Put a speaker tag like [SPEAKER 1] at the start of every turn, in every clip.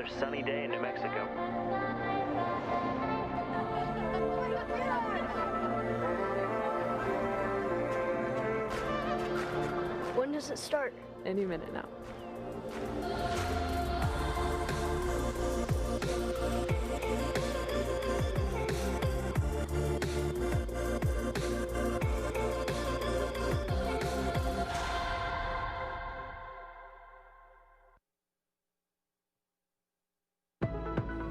[SPEAKER 1] another sunny day in New Mexico.
[SPEAKER 2] When does it start?
[SPEAKER 3] Any minute now.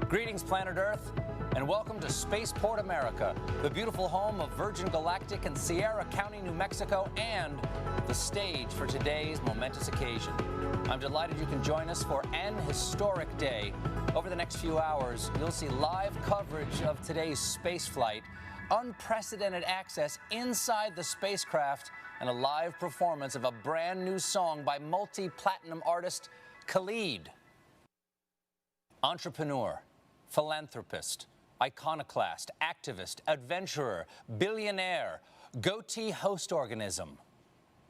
[SPEAKER 4] Greetings, planet Earth, and welcome to Spaceport America, the beautiful home of Virgin Galactic in Sierra County, New Mexico, and the stage for today's momentous occasion. I'm delighted you can join us for an historic day. Over the next few hours, you'll see live coverage of today's spaceflight, unprecedented access inside the spacecraft, and a live performance of a brand new song by multi-platinum artist Khalid. Entrepreneur, philanthropist, iconoclast, activist, adventurer, billionaire, goatee host organism.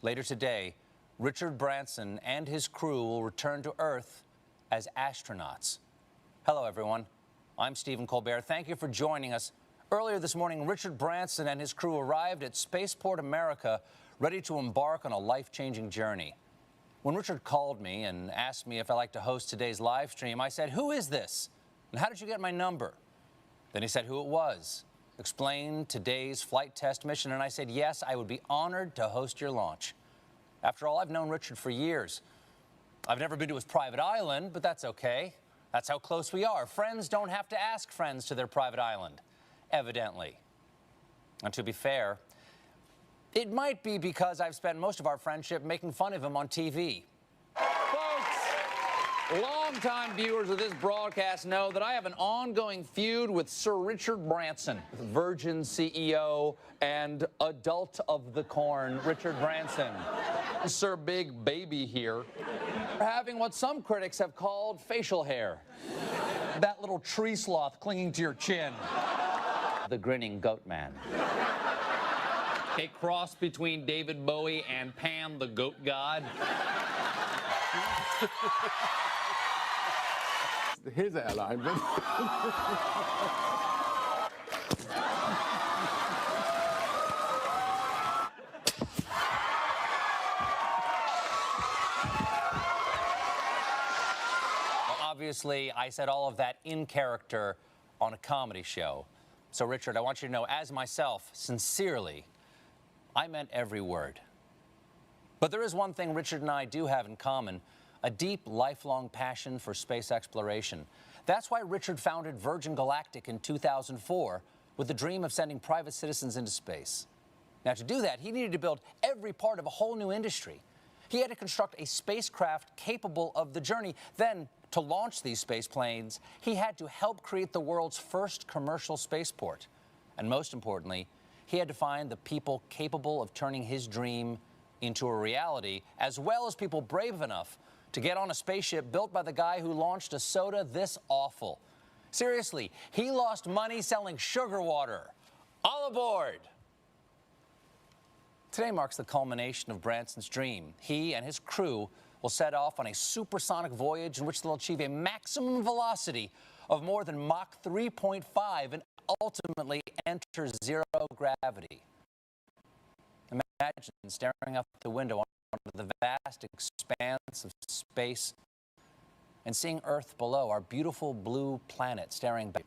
[SPEAKER 4] Later today, Richard Branson and his crew will return to Earth as astronauts. Hello, everyone. I'm Stephen Colbert. Thank you for joining us. Earlier this morning, Richard Branson and his crew arrived at Spaceport America, ready to embark on a life-changing journey. When Richard called me and asked me if I'd like to host today's live stream, I said, "Who is this? And how did you get my number?" Then he said who it was, explained today's flight test mission, and I said, yes, I would be honored to host your launch. After all, I've known Richard for years. I've never been to his private island, but that's okay. That's how close we are. Friends don't have to ask friends to their private island, evidently. And to be fair, it might be because I've spent most of our friendship making fun of him on TV. Longtime viewers of this broadcast know that I have an ongoing feud with Sir Richard Branson, Virgin CEO and adult of the corn, Richard Branson. Sir Big Baby here, having what some critics have called facial hair. That little tree sloth clinging to your chin. The grinning goat man. A cross between David Bowie and Pan, the goat god.
[SPEAKER 5] His airline, but
[SPEAKER 4] obviously, I said all of that in character on a comedy show. So, Richard, I want you to know, as myself, sincerely, I meant every word. But there is one thing Richard and I do have in common: a deep, lifelong passion for space exploration. That's why Richard founded Virgin Galactic in 2004 with the dream of sending private citizens into space. Now, to do that, he needed to build every part of a whole new industry. He had to construct a spacecraft capable of the journey. Then, to launch these space planes, he had to help create the world's first commercial spaceport. And most importantly, he had to find the people capable of turning his dream into a reality, as well as people brave enough to get on a spaceship built by the guy who launched a soda this awful. Seriously, he lost money selling sugar water. All aboard! Today marks the culmination of Branson's dream. He and his crew will set off on a supersonic voyage in which they'll achieve a maximum velocity of more than Mach 3.5 and ultimately enter zero gravity. Imagine staring out the window onto the vast expanse of space and seeing Earth below, our beautiful blue planet staring back.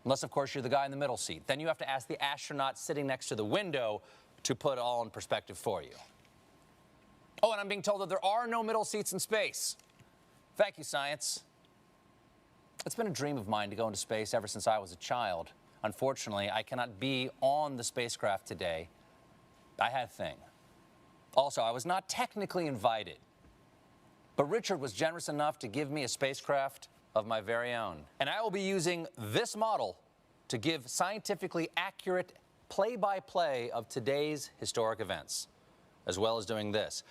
[SPEAKER 4] Unless, of course, you're the guy in the middle seat. Then you have to ask the astronaut sitting next to the window to put it all in perspective for you. Oh, and I'm being told that there are no middle seats in space. Thank you, science. It's been a dream of mine to go into space ever since I was a child. Unfortunately, I cannot be on the spacecraft today. I had a thing. Also, I was not technically invited, but Richard was generous enough to give me a spacecraft of my very own. And I will be using this model to give scientifically accurate play-by-play of today's historic events, as well as doing this.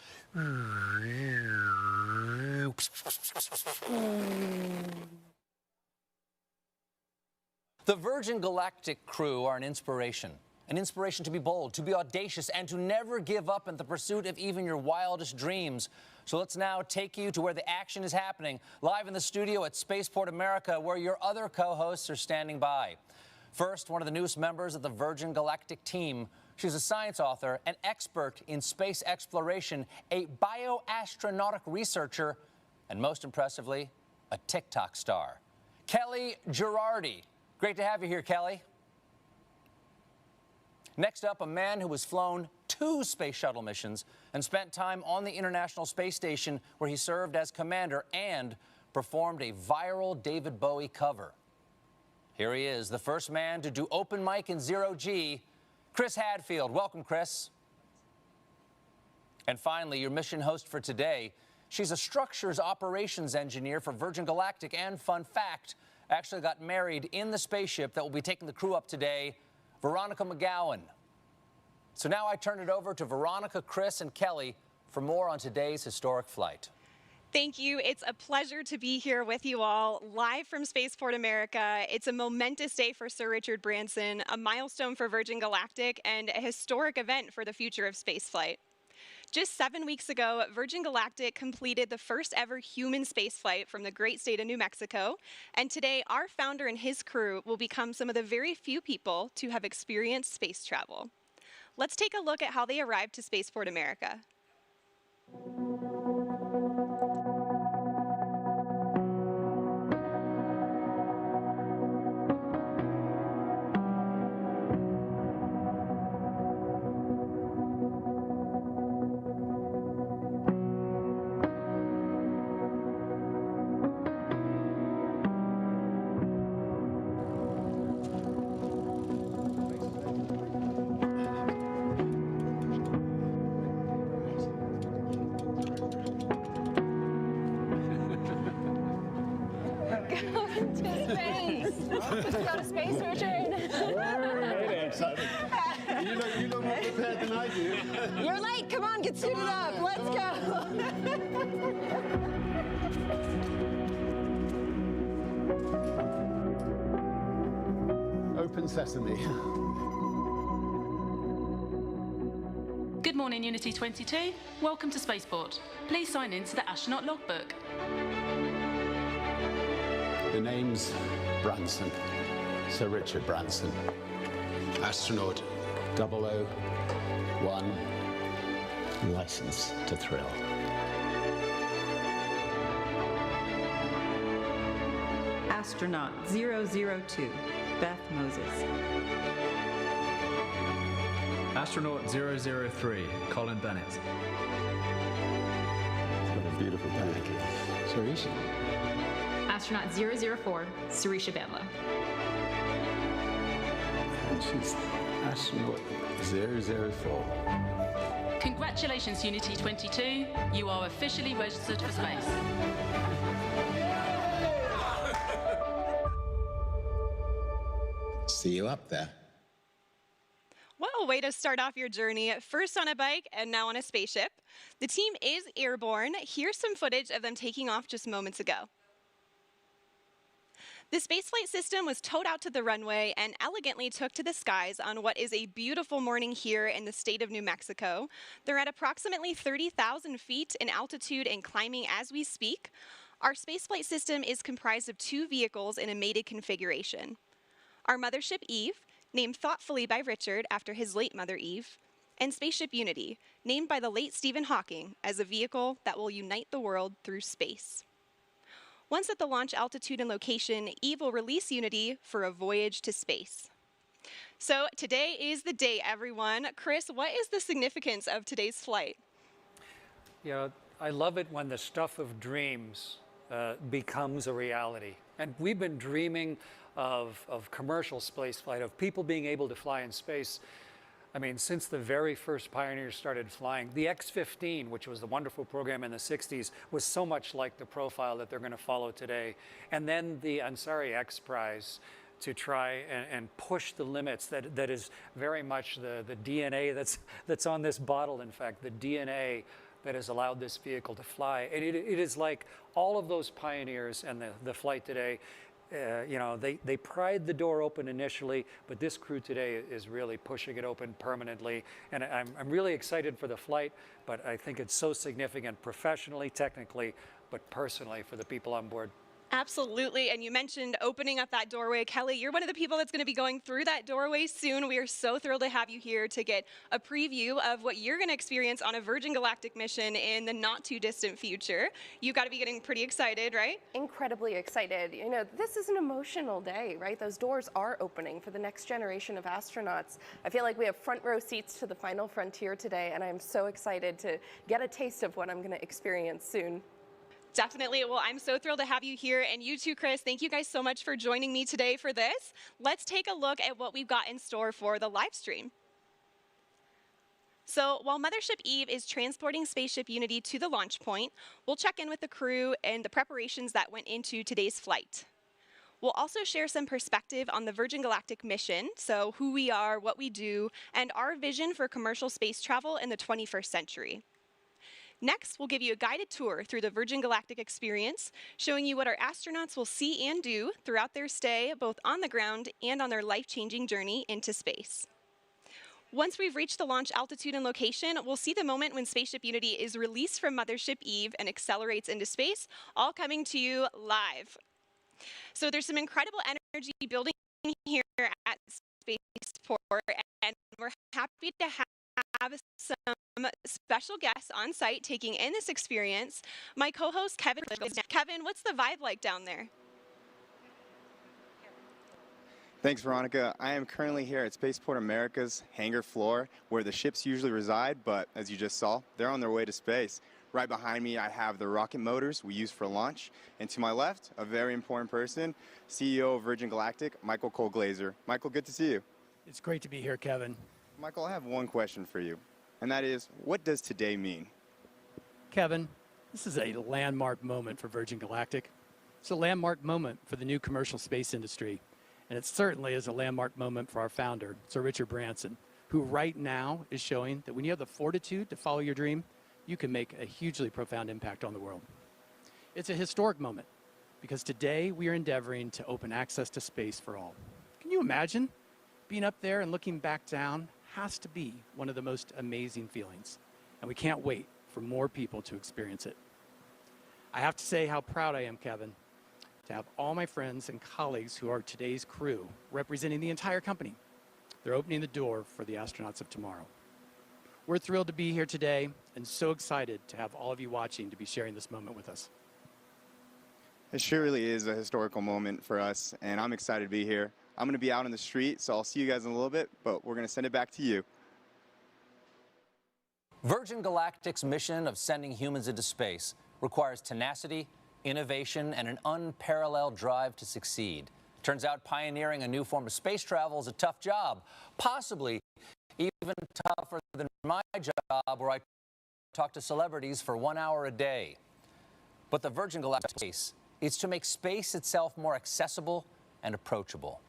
[SPEAKER 4] The Virgin Galactic crew are an inspiration. An inspiration to be bold, to be audacious, and to never give up in the pursuit of even your wildest dreams. So let's now take you to where the action is happening, live in the studio at Spaceport America, where your other co-hosts are standing by. First, one of the newest members of the Virgin Galactic team. She's a science author, an expert in space exploration, a bioastronautic researcher, and most impressively, a TikTok star. Kelly Girardi. Great to have you here, Kelly. Next up, a man who has flown 2 space shuttle missions and spent time on the International Space Station, where he served as commander and performed a viral David Bowie cover. Here he is, the first man to do open mic in zero-G, Chris Hadfield. Welcome, Chris. And finally, your mission host for today. She's a structures operations engineer for Virgin Galactic, and fun fact, actually got married in the spaceship that will be taking the crew up today, Veronica McGowan. So now I turn it over to Veronica, Chris, and Kelly for more on today's historic flight.
[SPEAKER 1] Thank you. It's a pleasure to be here with you all, live from Spaceport America. It's a momentous day for Sir Richard Branson, a milestone for Virgin Galactic, and a historic event for the future of spaceflight. Just 7 weeks ago, Virgin Galactic completed the first ever human spaceflight from the great state of New Mexico. And today, our founder and his crew will become some of the very few people to have experienced space travel. Let's take a look at how they arrived to Spaceport America.
[SPEAKER 2] Go to space, Richard.
[SPEAKER 5] You look more prepared than I do.
[SPEAKER 2] You're late. Come on, get suited up. Let's go.
[SPEAKER 5] Open sesame.
[SPEAKER 3] Good morning, Unity 22. Welcome to Spaceport. Please sign in to the astronaut logbook.
[SPEAKER 5] The name's Branson, Sir Richard Branson. Astronaut 001, license to thrill.
[SPEAKER 6] Astronaut 002, Beth Moses.
[SPEAKER 7] Astronaut 003, Colin Bennett.
[SPEAKER 5] What a beautiful bag. Sir Richard.
[SPEAKER 8] Astronaut 004, Sarisha Bandla.
[SPEAKER 5] And she's astronaut 004.
[SPEAKER 3] Congratulations, Unity 22. You are officially registered for space.
[SPEAKER 9] See you up there.
[SPEAKER 1] What a way to start off your journey, first on a bike and now on a spaceship. The team is airborne. Here's some footage of them taking off just moments ago. The spaceflight system was towed out to the runway and elegantly took to the skies on what is a beautiful morning here in the state of New Mexico. They're at approximately 30,000 feet in altitude and climbing as we speak. Our spaceflight system is comprised of 2 vehicles in a mated configuration. Our mothership Eve, named thoughtfully by Richard after his late mother Eve, and Spaceship Unity, named by the late Stephen Hawking as a vehicle that will unite the world through space. Once at the launch altitude and location, Eve will release Unity for a voyage to space. So today is the day, everyone. Chris, what is the significance of today's flight?
[SPEAKER 10] You know, I love it when the stuff of dreams becomes a reality. And we've been dreaming of commercial spaceflight, of people being able to fly in space. I mean, since the very first pioneers started flying, the X-15, which was the wonderful program in the 60s, was so much like the profile that they're going to follow today. And then the Ansari X Prize to try and push the limits. That is very much the DNA that's on this bottle, in fact, the DNA that has allowed this vehicle to fly. And it is like all of those pioneers and the flight today You know, they pried the door open initially, but this crew today is really pushing it open permanently. And I'm really excited for the flight, but I think it's so significant professionally, technically, but personally for the people on board.
[SPEAKER 1] Absolutely. And you mentioned opening up that doorway. Kelly, you're one of the people that's going to be going through that doorway soon. We are so thrilled to have you here to get a preview of what you're going to experience on a Virgin Galactic mission in the not too distant future. You've got to be getting pretty excited, right?
[SPEAKER 2] Incredibly excited. You know, this is an emotional day, right? Those doors are opening for the next generation of astronauts. I feel like we have front row seats to the final frontier today, and I'm so excited to get a taste of what I'm going to experience soon.
[SPEAKER 1] Definitely. Well, I'm so thrilled to have you here. And you too, Chris. Thank you guys so much for joining me today for this. Let's take a look at what we've got in store for the live stream. So while Mothership Eve is transporting Spaceship Unity to the launch point, we'll check in with the crew and the preparations that went into today's flight. We'll also share some perspective on the Virgin Galactic mission, so who we are, what we do, and our vision for commercial space travel in the 21st century. Next, we'll give you a guided tour through the Virgin Galactic experience, showing you what our astronauts will see and do throughout their stay, both on the ground and on their life-changing journey into space. Once we've reached the launch altitude and location, we'll see the moment when Spaceship Unity is released from Mothership Eve and accelerates into space, all coming to you live. So there's some incredible energy building here at Spaceport, and we're happy to have some special guests on site taking in this experience. My co-host Kevin. Kevin, what's the vibe like down there?
[SPEAKER 9] Thanks, Veronica. I am currently here at Spaceport America's hangar floor, where the ships usually reside, but as you just saw, they're on their way to space. Right behind me, I have the rocket motors we use for launch, and to my left, a very important person, CEO of Virgin Galactic, Michael Cole-Glazer. Michael, good to see you.
[SPEAKER 11] It's great to be here, Kevin.
[SPEAKER 9] Michael, I have one question for you, and that is, what does today mean?
[SPEAKER 11] Kevin, this is a landmark moment for Virgin Galactic. It's a landmark moment for the new commercial space industry, and it certainly is a landmark moment for our founder, Sir Richard Branson, who right now is showing that when you have the fortitude to follow your dream, you can make a hugely profound impact on the world. It's a historic moment because today we are endeavoring to open access to space for all. Can you imagine? Being up there and looking back down has to be one of the most amazing feelings, and we can't wait for more people to experience it. I have to say how proud I am, Kevin, to have all my friends and colleagues who are today's crew representing the entire company. They're opening the door for the astronauts of tomorrow. We're thrilled to be here today and so excited to have all of you watching to be sharing this moment with us.
[SPEAKER 9] It surely is a historical moment for us, and I'm excited to be here. I'm going to be out on the street, so I'll see you guys in a little bit, but we're going to send it back to you.
[SPEAKER 4] Virgin Galactic's mission of sending humans into space requires tenacity, innovation, and an unparalleled drive to succeed. Turns out pioneering a new form of space travel is a tough job, possibly even tougher than my job where I talk to celebrities for 1 hour a day. But the Virgin Galactic space is to make space itself more accessible and approachable.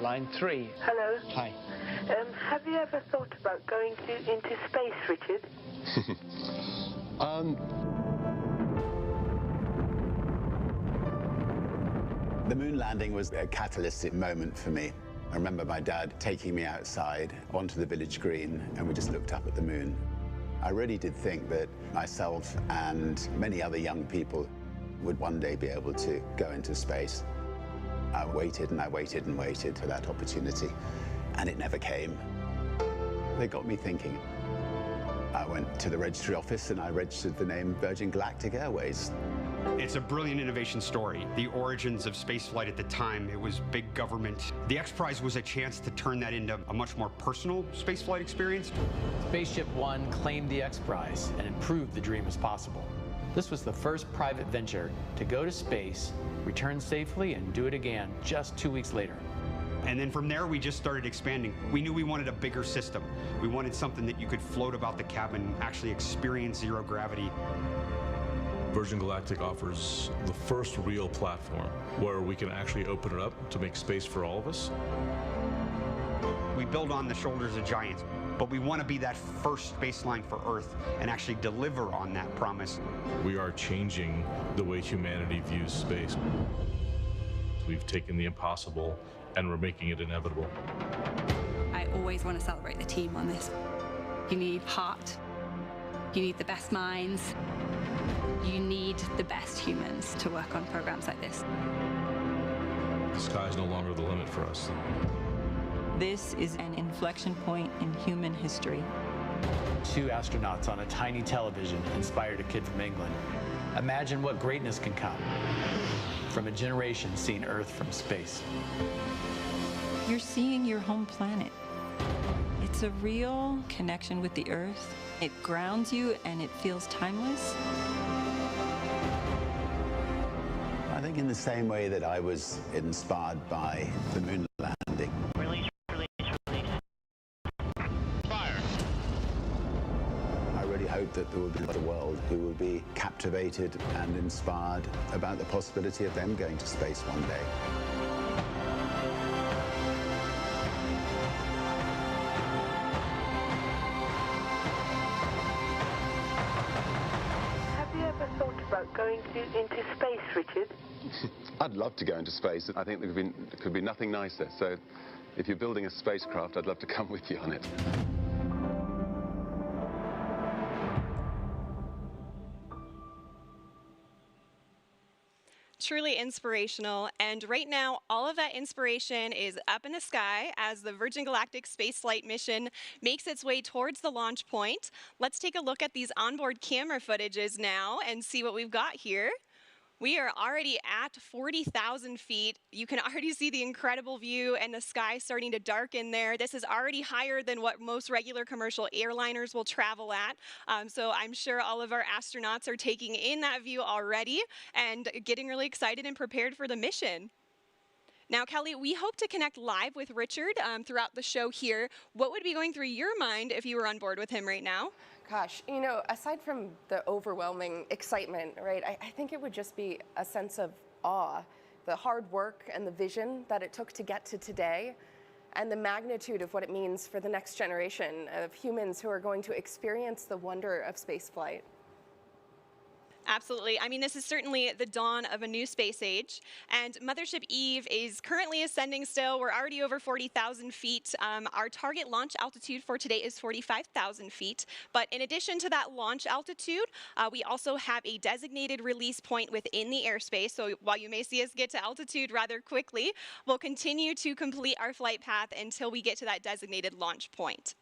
[SPEAKER 12] Line 3.
[SPEAKER 13] Hello.
[SPEAKER 12] Hi.
[SPEAKER 13] Have you ever thought about going into space, Richard?
[SPEAKER 5] The moon landing was a catalytic moment for me. I remember my dad taking me outside onto the village green, and we just looked up at the moon. I really did think that myself and many other young people would one day be able to go into space. I waited and I waited and waited for that opportunity, and it never came. They got me thinking. I went to the registry office and I registered the name Virgin Galactic Airways.
[SPEAKER 14] It's a brilliant innovation story. The origins of spaceflight at the time, it was big government. The X Prize was a chance to turn that into a much more personal spaceflight experience.
[SPEAKER 7] Spaceship One claimed the X Prize and it proved the dream was possible. This was the first private venture to go to space, return safely, and do it again just 2 weeks later.
[SPEAKER 14] And then from there, we just started expanding. We knew we wanted a bigger system. We wanted something that you could float about the cabin, actually experience zero gravity.
[SPEAKER 15] Virgin Galactic offers the first real platform where we can actually open it up to make space for all of us.
[SPEAKER 14] We build on the shoulders of giants, but we want to be that first baseline for Earth and actually deliver on that promise.
[SPEAKER 15] We are changing the way humanity views space. We've taken the impossible and we're making it inevitable.
[SPEAKER 12] I always want to celebrate the team on this. You need heart. You need the best minds. You need the best humans to work on programs like this.
[SPEAKER 15] The sky is no longer the limit for us.
[SPEAKER 6] This is an inflection point in human history.
[SPEAKER 7] 2 astronauts on a tiny television inspired a kid from England. Imagine what greatness can come from a generation seeing Earth from space.
[SPEAKER 6] You're seeing your home planet. It's a real connection with the Earth. It grounds you and it feels timeless.
[SPEAKER 5] I think in the same way that I was inspired by the moon landing.
[SPEAKER 16] Release. Fire.
[SPEAKER 5] I really hope that there will be a world who will be captivated and inspired about the possibility of them going to space one day.
[SPEAKER 13] Have you ever thought about going into space, Richard?
[SPEAKER 17] I'd love to go into space. I think there could be nothing nicer. So if you're building a spacecraft, I'd love to come with you on it.
[SPEAKER 1] Truly inspirational, and right now all of that inspiration is up in the sky as the Virgin Galactic Spaceflight mission makes its way towards the launch point. Let's take a look at these onboard camera footages now and see what we've got here. We are already at 40,000 feet. You can already see the incredible view and the sky starting to darken there. This is already higher than what most regular commercial airliners will travel at. So I'm sure all of our astronauts are taking in that view already and getting really excited and prepared for the mission. Now, Kelly, we hope to connect live with Richard throughout the show here. What would be going through your mind if you were on board with him right now?
[SPEAKER 2] Gosh, you know, aside from the overwhelming excitement, right, I think it would just be a sense of awe, the hard work and the vision that it took to get to today, and the magnitude of what it means for the next generation of humans who are going to experience the wonder of spaceflight.
[SPEAKER 1] Absolutely. I mean, this is certainly the dawn of a new space age, and Mothership Eve is currently ascending still. We're already over 40,000 feet. Our target launch altitude for today is 45,000 feet. But in addition to that launch altitude, we also have a designated release point within the airspace. So while you may see us get to altitude rather quickly, we'll continue to complete our flight path until we get to that designated launch point.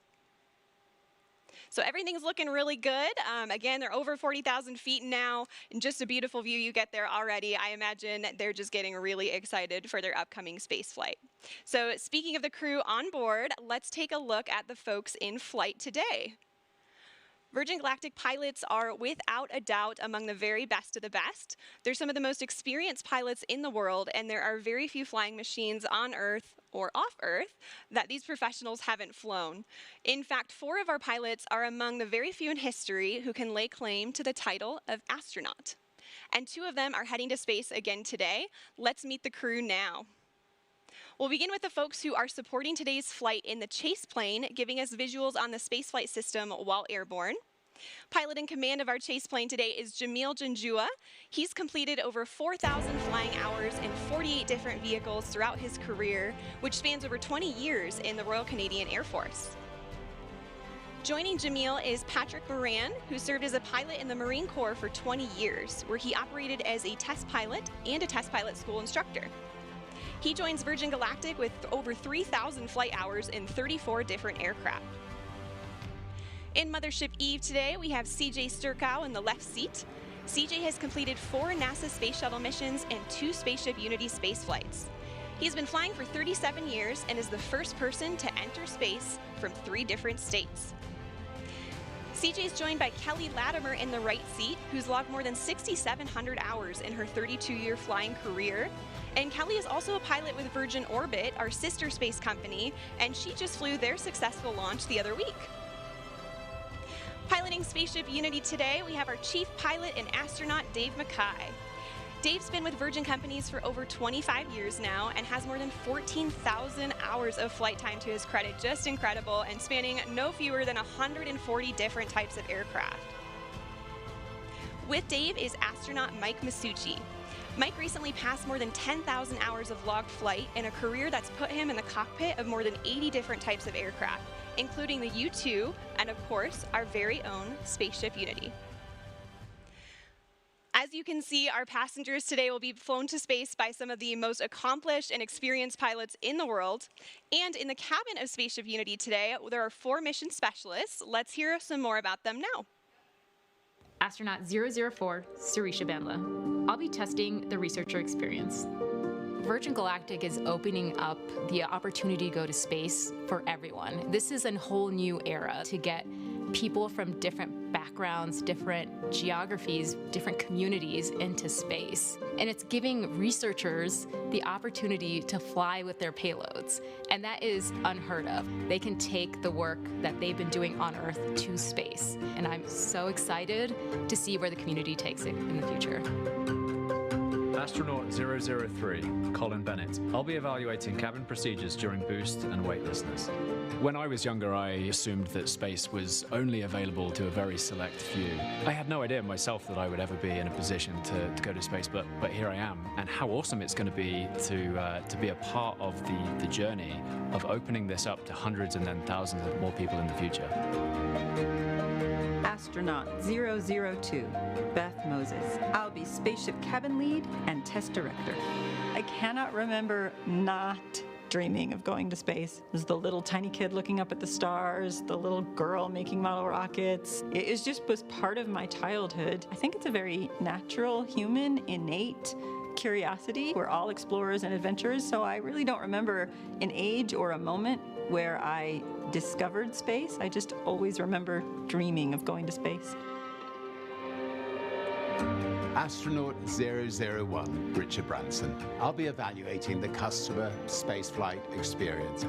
[SPEAKER 1] So everything's looking really good. Again, they're over 40,000 feet now, and just a beautiful view you get there already. I imagine they're just getting really excited for their upcoming space flight. So speaking of the crew on board, let's take a look at the folks in flight today. Virgin Galactic pilots are without a doubt among the very best of the best. They're some of the most experienced pilots in the world, and there are very few flying machines on Earth or off Earth that these professionals haven't flown. In fact, 4 of our pilots are among the very few in history who can lay claim to the title of astronaut. And 2 of them are heading to space again today. Let's meet the crew now. We'll begin with the folks who are supporting today's flight in the chase plane, giving us visuals on the spaceflight system while airborne. Pilot in command of our chase plane today is Jamil Janjua. He's completed over 4,000 flying hours in 48 different vehicles throughout his career, which spans over 20 years in the Royal Canadian Air Force. Joining Jamil is Patrick Moran, who served as a pilot in the Marine Corps for 20 years, where he operated as a test pilot and a test pilot school instructor. He joins Virgin Galactic with over 3,000 flight hours in 34 different aircraft. In Mothership Eve today, we have CJ Sturkow in the left seat. CJ has completed 4 NASA Space Shuttle missions and 2 Spaceship Unity space flights. He's been flying for 37 years and is the first person to enter space from 3 different states. CJ is joined by Kelly Latimer in the right seat, who's logged more than 6,700 hours in her 32-year flying career. And Kelly is also a pilot with Virgin Orbit, our sister space company, and she just flew their successful launch the other week. Piloting Spaceship Unity today, we have our chief pilot and astronaut, Dave Mackay. Dave's been with Virgin Companies for over 25 years now and has more than 14,000 hours of flight time to his credit. Just incredible, and spanning no fewer than 140 different types of aircraft. With Dave is astronaut Mike Masucci. Mike recently passed more than 10,000 hours of logged flight in a career that's put him in the cockpit of more than 80 different types of aircraft, including the U-2 and, of course, our very own Spaceship Unity. As you can see, our passengers today will be flown to space by some of the most accomplished and experienced pilots in the world. And in the cabin of Spaceship Unity today, there are 4 mission specialists. Let's hear some more about them now.
[SPEAKER 8] Astronaut 004, Sarisha Bandla. I'll be testing the researcher experience. Virgin Galactic is opening up the opportunity to go to space for everyone. This is a whole new era to get people from different backgrounds, different geographies, different communities into space. And it's giving researchers the opportunity to fly with their payloads. And that is unheard of. They can take the work that they've been doing on Earth to space. And I'm so excited to see where the community takes it in the future.
[SPEAKER 16] Astronaut 003, Colin Bennett. I'll be evaluating cabin procedures during boost and weightlessness. When I was younger, I assumed that space was only available to a very select few. I had no idea myself that I would ever be in a position to go to space, but here I am. And how awesome it's going to be a part of the journey of opening this up to hundreds and then thousands of more people in the future.
[SPEAKER 6] Astronaut 002, Beth Moses. I'll be spaceship cabin lead and test director. I cannot remember not dreaming of going to space. There's the little tiny kid looking up at the stars, the little girl making model rockets. It was part of my childhood. I think it's a very natural, human, innate curiosity. We're all explorers and adventurers, so I really don't remember an age or a moment where I discovered space. I just always remember dreaming of going to space.
[SPEAKER 5] Astronaut 001, Richard Branson. I'll be evaluating the customer spaceflight experience.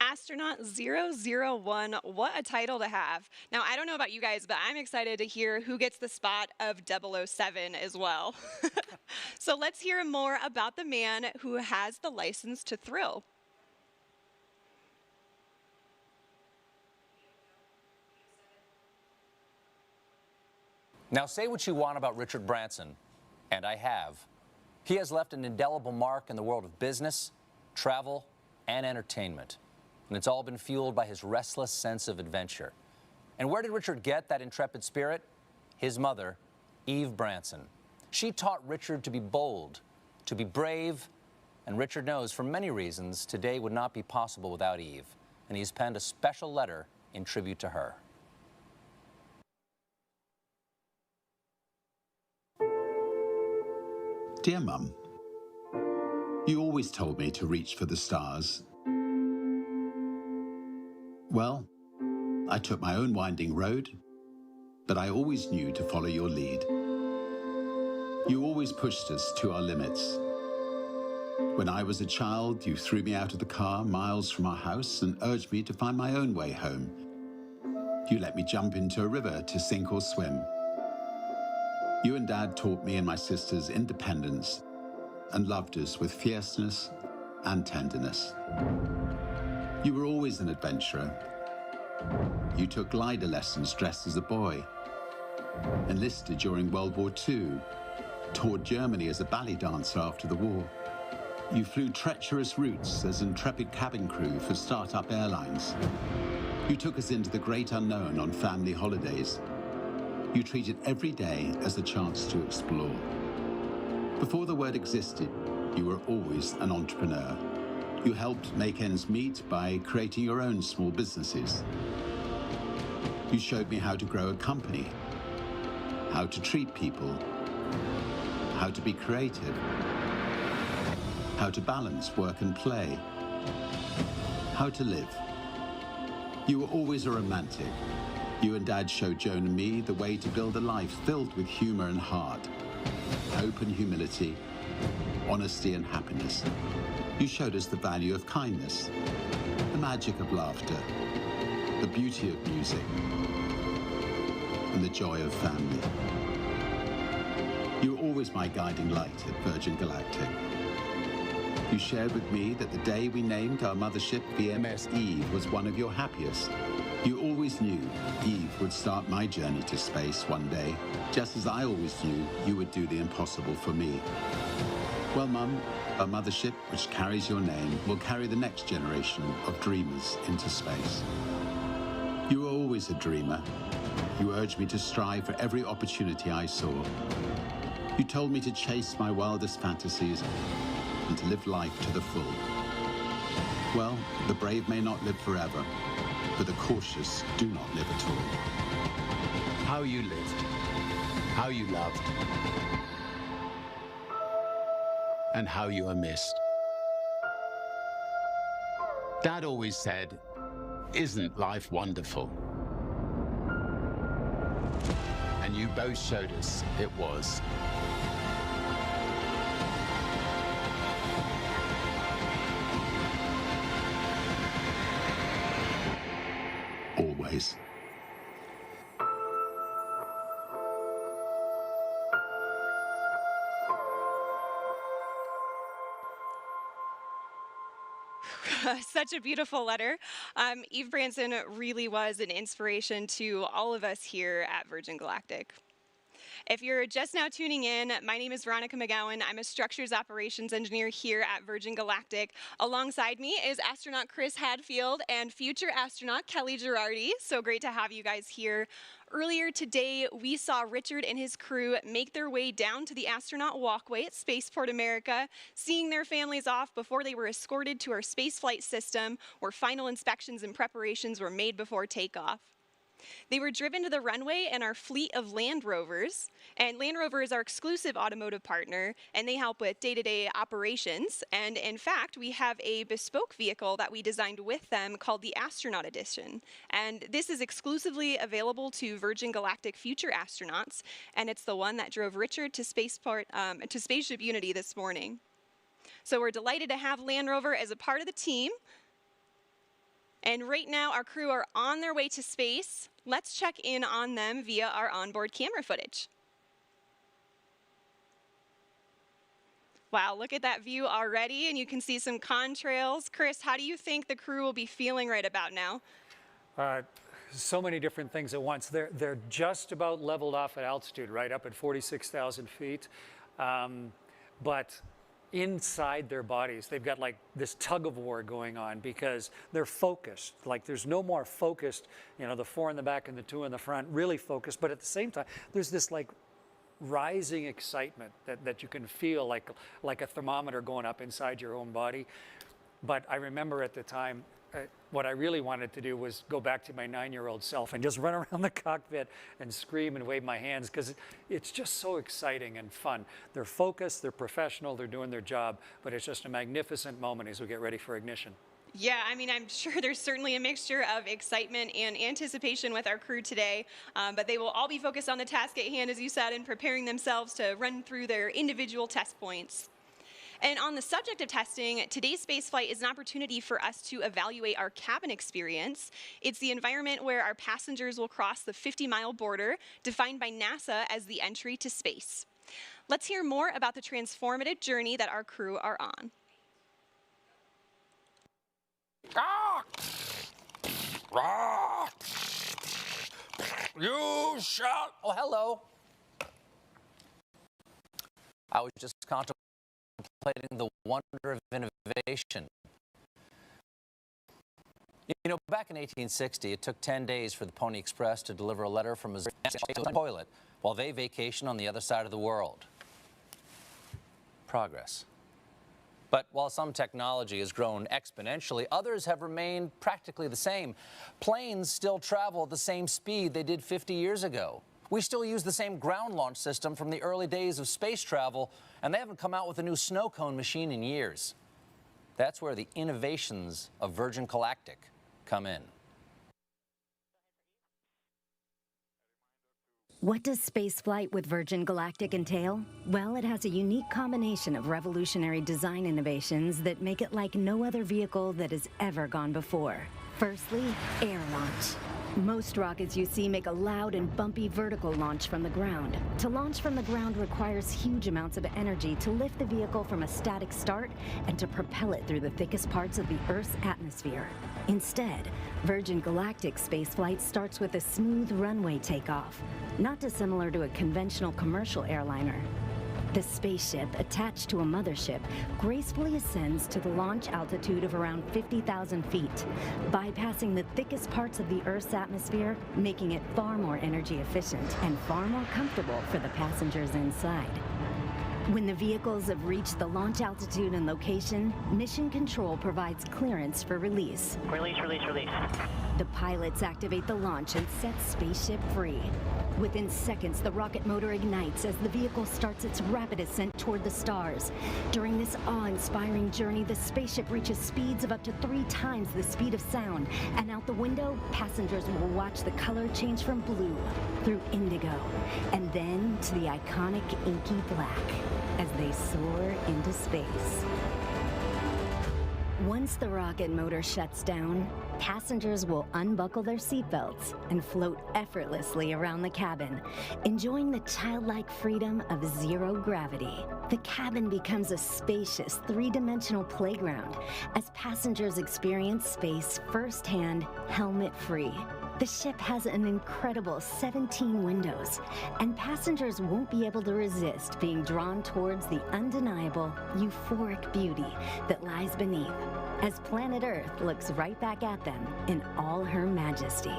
[SPEAKER 1] Astronaut 001, what a title to have. Now, I don't know about you guys, but I'm excited to hear who gets the spot of 007 as well. So let's hear more about the man who has the license to thrill.
[SPEAKER 4] Now, say what you want about Richard Branson, and I have. He has left an indelible mark in the world of business, travel, and entertainment. And it's all been fueled by his restless sense of adventure. And where did Richard get that intrepid spirit? His mother, Eve Branson. She taught Richard to be bold, to be brave, and Richard knows for many reasons today would not be possible without Eve. And he's penned a special letter in tribute to her.
[SPEAKER 5] Dear Mum, you always told me to reach for the stars. Well, I took my own winding road, but I always knew to follow your lead. You always pushed us to our limits. When I was a child, you threw me out of the car miles from our house and urged me to find my own way home. You let me jump into a river to sink or swim. You and Dad taught me and my sisters independence and loved us with fierceness and tenderness. You were always an adventurer. You took glider lessons dressed as a boy, enlisted during World War II, toured Germany as a ballet dancer after the war. You flew treacherous routes as intrepid cabin crew for start-up airlines. You took us into the great unknown on family holidays. You treated every day as a chance to explore. Before the word existed, you were always an entrepreneur. You helped make ends meet by creating your own small businesses. You showed me how to grow a company, how to treat people, how to be creative, how to balance work and play, how to live. You were always a romantic. You and Dad showed Joan and me the way to build a life filled with humor and heart, hope and humility, honesty and happiness. You showed us the value of kindness, the magic of laughter, the beauty of music. and the joy of family. You were always my guiding light at Virgin Galactic. You shared with me that the day we named our mothership VMS Eve was one of your happiest. You always knew Eve would start my journey to space one day, just as I always knew you would do the impossible for me. Well, Mum, our mothership, which carries your name, will carry the next generation of dreamers into space. You were always a dreamer. You urged me to strive for every opportunity I saw. You told me to chase my wildest fantasies and to live life to the full. Well, the brave may not live forever, but the cautious do not live at all. How you lived, how you loved, and how you are missed. Dad always said, "Isn't life wonderful?" And you both showed us it was. Always.
[SPEAKER 1] Such a beautiful letter. Eve Branson really was an inspiration to all of us here at Virgin Galactic. If you're just now tuning in, my name is Veronica McGowan. I'm a structures operations engineer here at Virgin Galactic. Alongside me is astronaut Chris Hadfield and future astronaut Kelly Girardi. So great to have you guys here. Earlier today, we saw Richard and his crew make their way down to the astronaut walkway at Spaceport America, seeing their families off before they were escorted to our spaceflight system, where final inspections and preparations were made before takeoff. They were driven to the runway in our fleet of Land Rovers, and Land Rover is our exclusive automotive partner, and they help with day-to-day operations. And in fact, we have a bespoke vehicle that we designed with them called the Astronaut Edition. And this is exclusively available to Virgin Galactic future astronauts, and it's the one that drove Richard to Spaceport, to Spaceship Unity this morning. So we're delighted to have Land Rover as a part of the team. And right now, our crew are on their way to space. Let's check in on them via our onboard camera footage. Wow, look at that view already, and you can see some contrails. Chris, how do you think the crew will be feeling right about now?
[SPEAKER 10] So many different things at once. They're just about leveled off at altitude, right up at 46,000 feet. But inside their bodies, they've got like this tug of war going on because they're focused. Like there's no more focused, you know, the 4 in the back and the 2 in the front, really focused. But at the same time, there's this like rising excitement that you can feel like a thermometer going up inside your own body. But I remember at the time, what I really wanted to do was go back to my 9-year-old self and just run around the cockpit and scream and wave my hands because it's just so exciting and fun. They're focused, they're professional, they're doing their job, but it's just a magnificent moment as we get ready for ignition.
[SPEAKER 1] Yeah, I mean, I'm sure there's certainly a mixture of excitement and anticipation with our crew today, but they will all be focused on the task at hand, as you said, and preparing themselves to run through their individual test points. And on the subject of testing, today's spaceflight is an opportunity for us to evaluate our cabin experience. It's the environment where our passengers will cross the 50-mile border, defined by NASA as the entry to space. Let's hear more about the transformative journey that our crew are on.
[SPEAKER 4] You shall. Oh, hello. I was just contemplating the wonder of innovation. You know, back in 1860, it took 10 days for the Pony Express to deliver a letter from Missouri to a toilet while they vacation on the other side of the world. Progress. But while some technology has grown exponentially, others have remained practically the same. Planes still travel at the same speed they did 50 years ago. We still use the same ground launch system from the early days of space travel, and they haven't come out with a new snow cone machine in years. That's where the innovations of Virgin Galactic come in.
[SPEAKER 18] What does spaceflight with Virgin Galactic entail? Well, it has a unique combination of revolutionary design innovations that make it like no other vehicle that has ever gone before. Firstly, air launch. Most rockets you see make a loud and bumpy vertical launch from the ground. To launch from the ground requires huge amounts of energy to lift the vehicle from a static start and to propel it through the thickest parts of the Earth's atmosphere. Instead, Virgin Galactic spaceflight starts with a smooth runway takeoff, not dissimilar to a conventional commercial airliner. The spaceship, attached to a mothership, gracefully ascends to the launch altitude of around 50,000 feet, bypassing the thickest parts of the Earth's atmosphere, making it far more energy efficient and far more comfortable for the passengers inside. When the vehicles have reached the launch altitude and location, Mission Control provides clearance for release.
[SPEAKER 19] Release, release, release.
[SPEAKER 18] The pilots activate the launch and set spaceship free. Within seconds, the rocket motor ignites as the vehicle starts its rapid ascent toward the stars. During this awe-inspiring journey, the spaceship reaches speeds of up to 3 times the speed of sound, and out the window, passengers will watch the color change from blue through indigo, and then to the iconic inky black as they soar into space. Once the rocket motor shuts down, passengers will unbuckle their seatbelts and float effortlessly around the cabin, enjoying the childlike freedom of zero gravity. The cabin becomes a spacious, 3-dimensional playground as passengers experience space firsthand, helmet-free. The ship has an incredible 17 windows, and passengers won't be able to resist being drawn towards the undeniable, euphoric beauty that lies beneath, as planet Earth looks right back at them in all her majesty.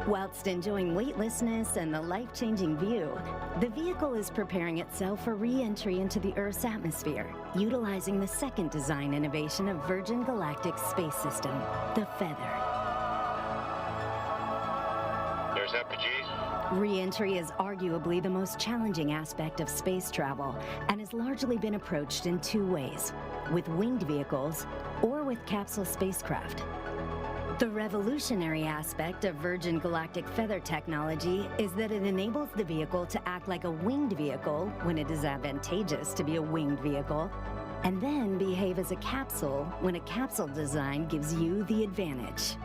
[SPEAKER 18] Whilst enjoying weightlessness and the life-changing view, the vehicle is preparing itself for re-entry into the Earth's atmosphere, utilizing the second design innovation of Virgin Galactic's space system, the Feather.
[SPEAKER 19] There's FPGs.
[SPEAKER 18] Re-entry is arguably the most challenging aspect of space travel and has largely been approached in 2 ways, with winged vehicles or with capsule spacecraft. The revolutionary aspect of Virgin Galactic Feather technology is that it enables the vehicle to act like a winged vehicle when it is advantageous to be a winged vehicle, and then behave as a capsule when a capsule design gives you the advantage.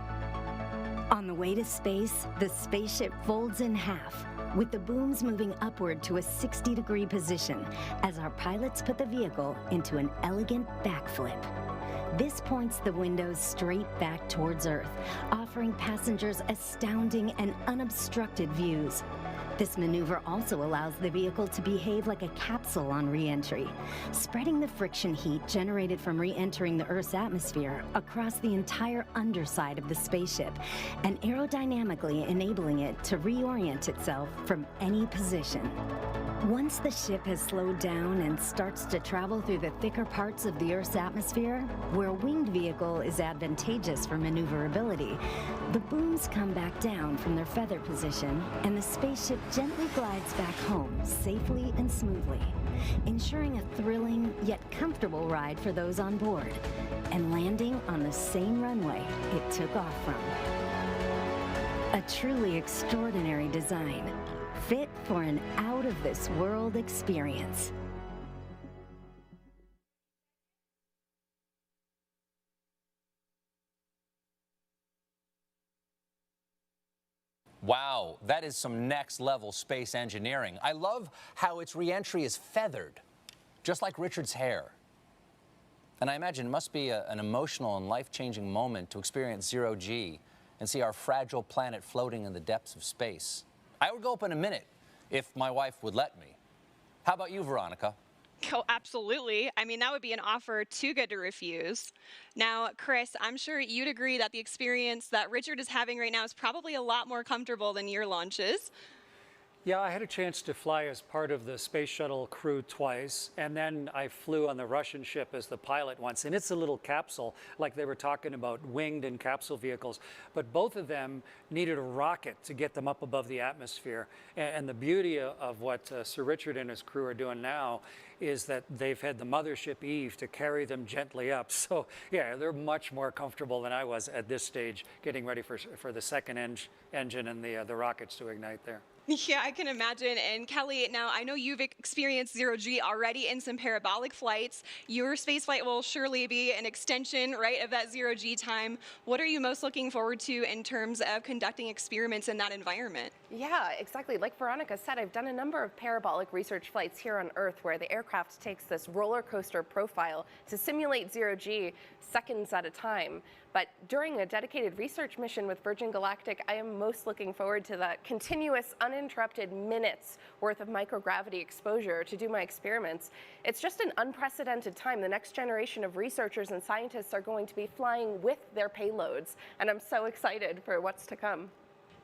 [SPEAKER 18] On the way to space, the spaceship folds in half, with the booms moving upward to a 60-degree position as our pilots put the vehicle into an elegant backflip. This points the windows straight back towards Earth, offering passengers astounding and unobstructed views. This maneuver also allows the vehicle to behave like a capsule on re-entry, spreading the friction heat generated from re-entering the Earth's atmosphere across the entire underside of the spaceship, and aerodynamically enabling it to reorient itself from any position. Once the ship has slowed down and starts to travel through the thicker parts of the Earth's atmosphere, where a winged vehicle is advantageous for maneuverability, the booms come back down from their feather position, and the spaceship gently glides back home safely and smoothly, ensuring a thrilling yet comfortable ride for those on board, and landing on the same runway it took off from. A truly extraordinary design, fit for an out-of-this-world experience.
[SPEAKER 4] Wow, that is some next-level space engineering. I love how its re-entry is feathered, just like Richard's hair. And I imagine it must be an emotional and life-changing moment to experience zero-G and see our fragile planet floating in the depths of space. I would go up in a minute if my wife would let me. How about you, Veronica?
[SPEAKER 1] Oh, absolutely. I mean, that would be an offer too good to refuse. Now, Chris, I'm sure you'd agree that the experience that Richard is having right now is probably a lot more comfortable than your launches.
[SPEAKER 10] Yeah, I had a chance to fly as part of the space shuttle crew twice, and then I flew on the Russian ship as the pilot once. And it's a little capsule, like they were talking about winged and capsule vehicles. But both of them needed a rocket to get them up above the atmosphere. And the beauty of what Sir Richard and his crew are doing now is that they've had the mothership Eve to carry them gently up. So yeah, they're much more comfortable than I was at this stage, getting ready for the second engine and the rockets to ignite there.
[SPEAKER 1] Yeah, I can imagine. And Kelly, now I know you've experienced zero-G already in some parabolic flights. Your spaceflight will surely be an extension, right, of that zero-G time. What are you most looking forward to in terms of conducting experiments in that environment?
[SPEAKER 2] Yeah, exactly. Like Veronica said, I've done a number of parabolic research flights here on Earth where the aircraft takes this roller coaster profile to simulate zero-G seconds at a time. But during a dedicated research mission with Virgin Galactic, I am most looking forward to that continuous, uninterrupted minutes worth of microgravity exposure to do my experiments. It's just an unprecedented time. The next generation of researchers and scientists are going to be flying with their payloads, and I'm so excited for what's to come.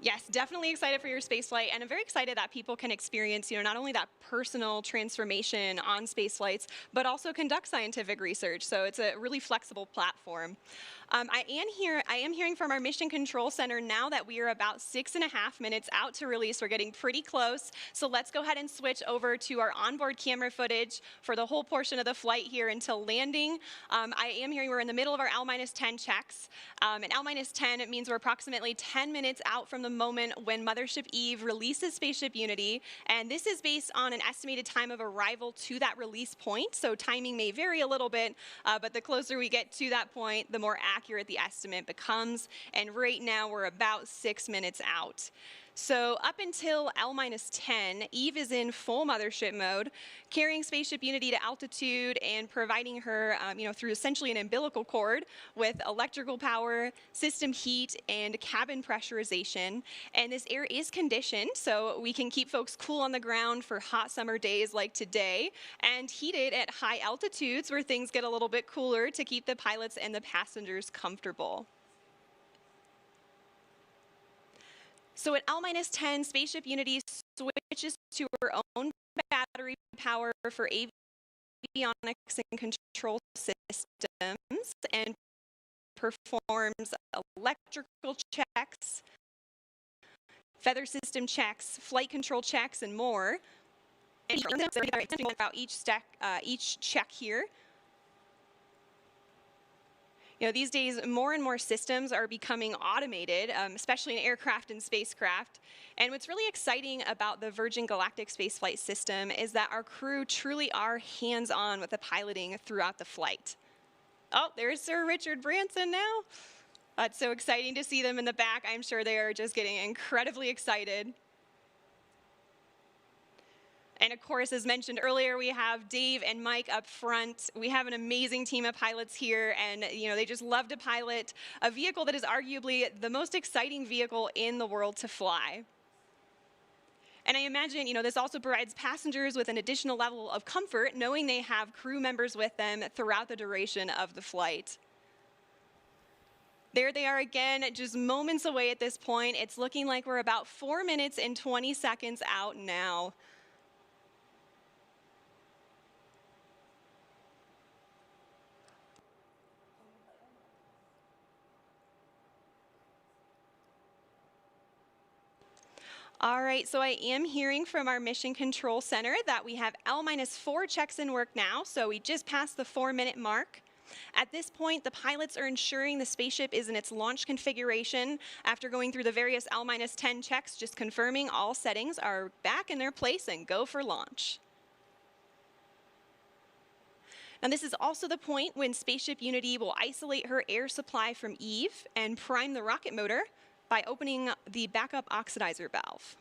[SPEAKER 1] Yes, definitely excited for your spaceflight, and I'm very excited that people can experience, not only that personal transformation on spaceflights, but also conduct scientific research. So it's a really flexible platform. I am hearing from our Mission Control Center now that we are about 6.5 minutes out to release. We're getting pretty close. So let's go ahead and switch over to our onboard camera footage for the whole portion of the flight here until landing. I am hearing we're in the middle of our L-10 checks. And L-10 means we're approximately 10 minutes out from the moment when Mothership Eve releases Spaceship Unity. And this is based on an estimated time of arrival to that release point. So timing may vary a little bit, but the closer we get to that point, the more accurate the estimate becomes. And right now we're about 6 minutes out. So up until L-10, Eve is in full mothership mode, carrying Spaceship Unity to altitude and providing her, through essentially an umbilical cord with electrical power, system heat, and cabin pressurization. And this air is conditioned, so we can keep folks cool on the ground for hot summer days like today, and heated at high altitudes where things get a little bit cooler to keep the pilots and the passengers comfortable. So at L-10, Spaceship Unity switches to her own battery power for avionics and control systems and performs electrical checks, feather system checks, flight control checks, and more. And about each check here. These days, more and more systems are becoming automated, especially in aircraft and spacecraft. And what's really exciting about the Virgin Galactic spaceflight system is that our crew truly are hands-on with the piloting throughout the flight. Oh, there's Sir Richard Branson now. It's so exciting to see them in the back. I'm sure they are just getting incredibly excited. And of course, as mentioned earlier, we have Dave and Mike up front. We have an amazing team of pilots here, and they just love to pilot a vehicle that is arguably the most exciting vehicle in the world to fly. And I imagine, this also provides passengers with an additional level of comfort, knowing they have crew members with them throughout the duration of the flight. There they are again, just moments away at this point. It's looking like we're about 4 minutes and 20 seconds out now. All right, so I am hearing from our Mission Control Center that we have L-4 checks in work now, so we just passed the 4-minute mark. At this point, the pilots are ensuring the spaceship is in its launch configuration after going through the various L-10 checks, just confirming all settings are back in their place and go for launch. And this is also the point when Spaceship Unity will isolate her air supply from Eve and prime the rocket motor by opening the backup oxidizer valve.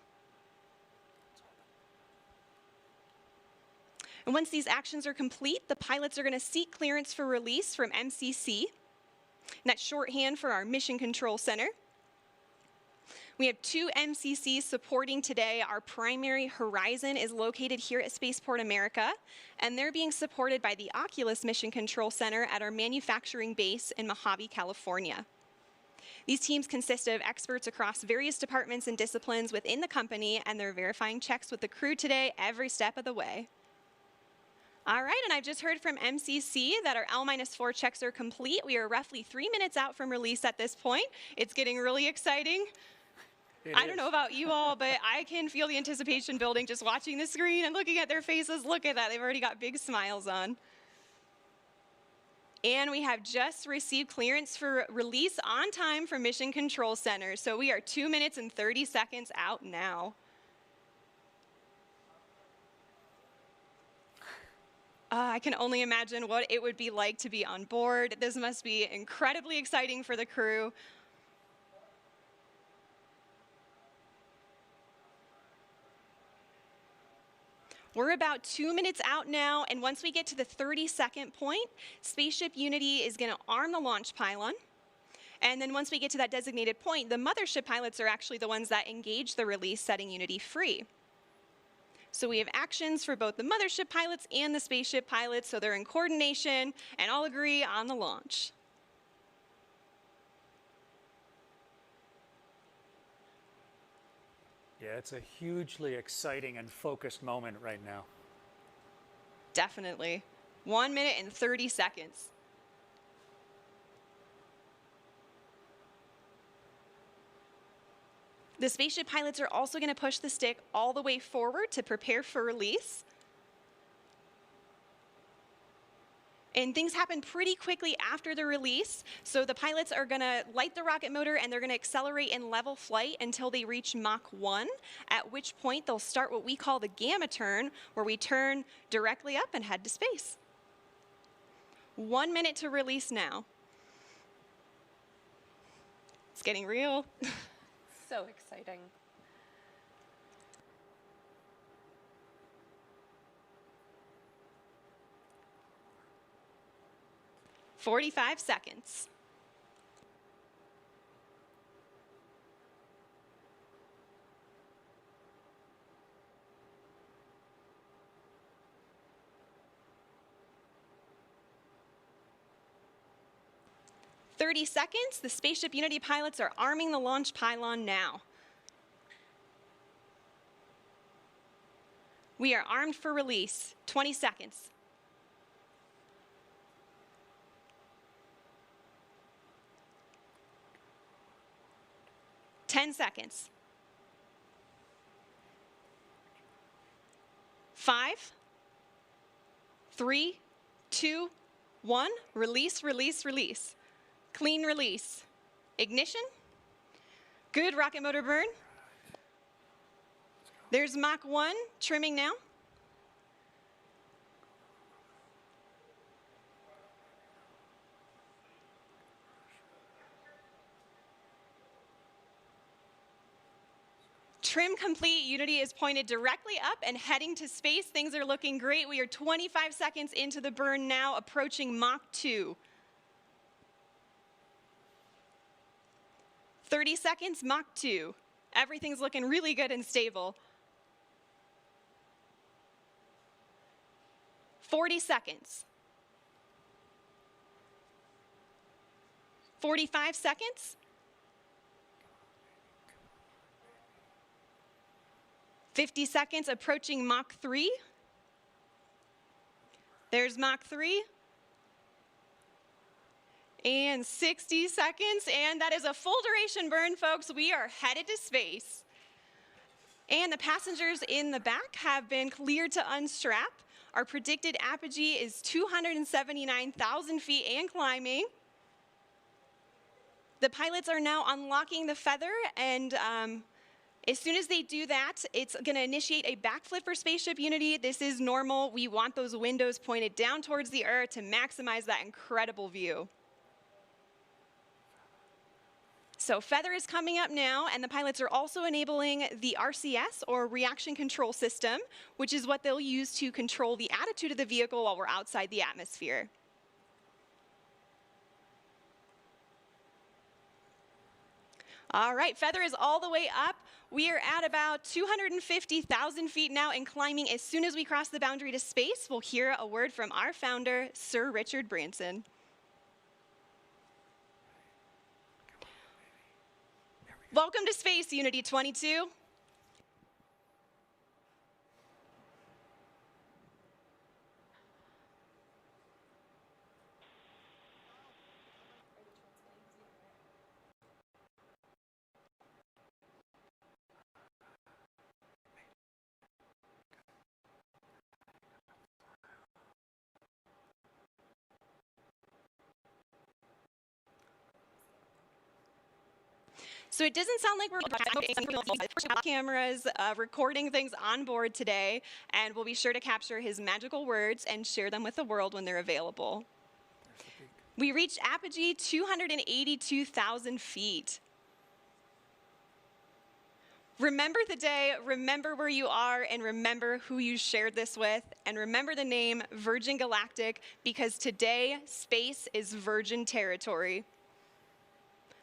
[SPEAKER 1] And once these actions are complete, the pilots are going to seek clearance for release from MCC. And that's shorthand for our Mission Control Center. We have 2 MCCs supporting today. Our primary Horizon is located here at Spaceport America, and they're being supported by the Oculus Mission Control Center at our manufacturing base in Mojave, California. These teams consist of experts across various departments and disciplines within the company, and they're verifying checks with the crew today every step of the way. All right, and I've just heard from MCC that our L-4 checks are complete. We are roughly 3 minutes out from release at this point. It's getting really exciting. I don't know about you all, but I can feel the anticipation building just watching the screen and looking at their faces. Look at that, they've already got big smiles on. And we have just received clearance for release on time from Mission Control Center. So we are 2 minutes and 30 seconds out now. I can only imagine what it would be like to be on board. This must be incredibly exciting for the crew. We're about 2 minutes out now, and once we get to the 30-second point, Spaceship Unity is going to arm the launch pylon. And then once we get to that designated point, the mothership pilots are actually the ones that engage the release, setting Unity free. So we have actions for both the mothership pilots and the spaceship pilots, so they're in coordination and all agree on the launch.
[SPEAKER 10] Yeah, it's a hugely exciting and focused moment right now.
[SPEAKER 1] Definitely. 1 minute and 30 seconds. The spaceship pilots are also going to push the stick all the way forward to prepare for release. And things happen pretty quickly after the release. So the pilots are going to light the rocket motor and they're going to accelerate in level flight until they reach Mach 1, at which point they'll start what we call the gamma turn, where we turn directly up and head to space. 1 minute to release now. It's getting real.
[SPEAKER 2] So exciting.
[SPEAKER 1] "45 seconds. "30 seconds. The Spaceship Unity pilots are arming the launch pylon now. We are armed for release. 20 seconds. "10 seconds. 5, 3, 2, 1. Release, release, release. Clean release. Ignition. Good rocket motor burn. There's Mach 1 trimming now. Trim complete. Unity is pointed directly up and heading to space. Things are looking great. We are 25 seconds into the burn now, approaching Mach 2. 30 seconds, Mach 2. Everything's looking really good and stable. 40 seconds. 45 seconds. 50 seconds, approaching Mach 3. There's Mach 3. And 60 seconds, and that is a full duration burn, folks. We are headed to space. And the passengers in the back have been cleared to unstrap. Our predicted apogee is 279,000 feet and climbing. The pilots are now unlocking the feather, and as soon as they do that, it's going to initiate a backflip for Spaceship Unity. This is normal. We want those windows pointed down towards the Earth to maximize that incredible view. So feather is coming up now, and the pilots are also enabling the RCS, or reaction control system, which is what they'll use to control the attitude of the vehicle while we're outside the atmosphere. All right, feather is all the way up. We are at about 250,000 feet now and climbing. As soon as we cross the boundary to space, we'll hear a word from our founder, Sir Richard Branson. Welcome to Space, Unity 22. So it doesn't sound like we're cameras recording things on board today, and we'll be sure to capture his magical words and share them with the world when they're available. We reached apogee 282,000 feet. Remember the day, remember where you are, and remember who you shared this with, and remember the name Virgin Galactic, because today, space is virgin territory.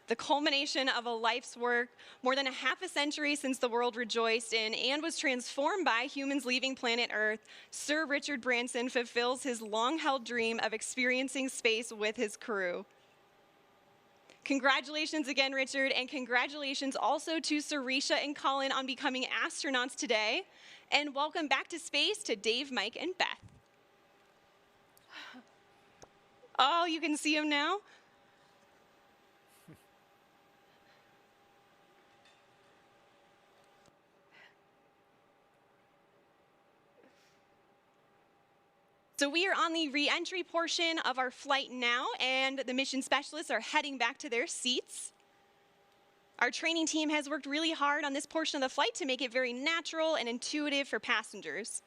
[SPEAKER 1] The culmination of a life's work, more than a half a century since the world rejoiced in and was transformed by humans leaving planet Earth, Sir Richard Branson fulfills his long-held dream of experiencing space with his crew. Congratulations again, Richard, and congratulations also to Sir Risha and Colin on becoming astronauts today. And welcome back to space to Dave, Mike, and Beth. Oh, you can see him now? So we are on the re-entry portion of our flight now, and the mission specialists are heading back to their seats. Our training team has worked really hard on this portion of the flight to make it very natural and intuitive for passengers.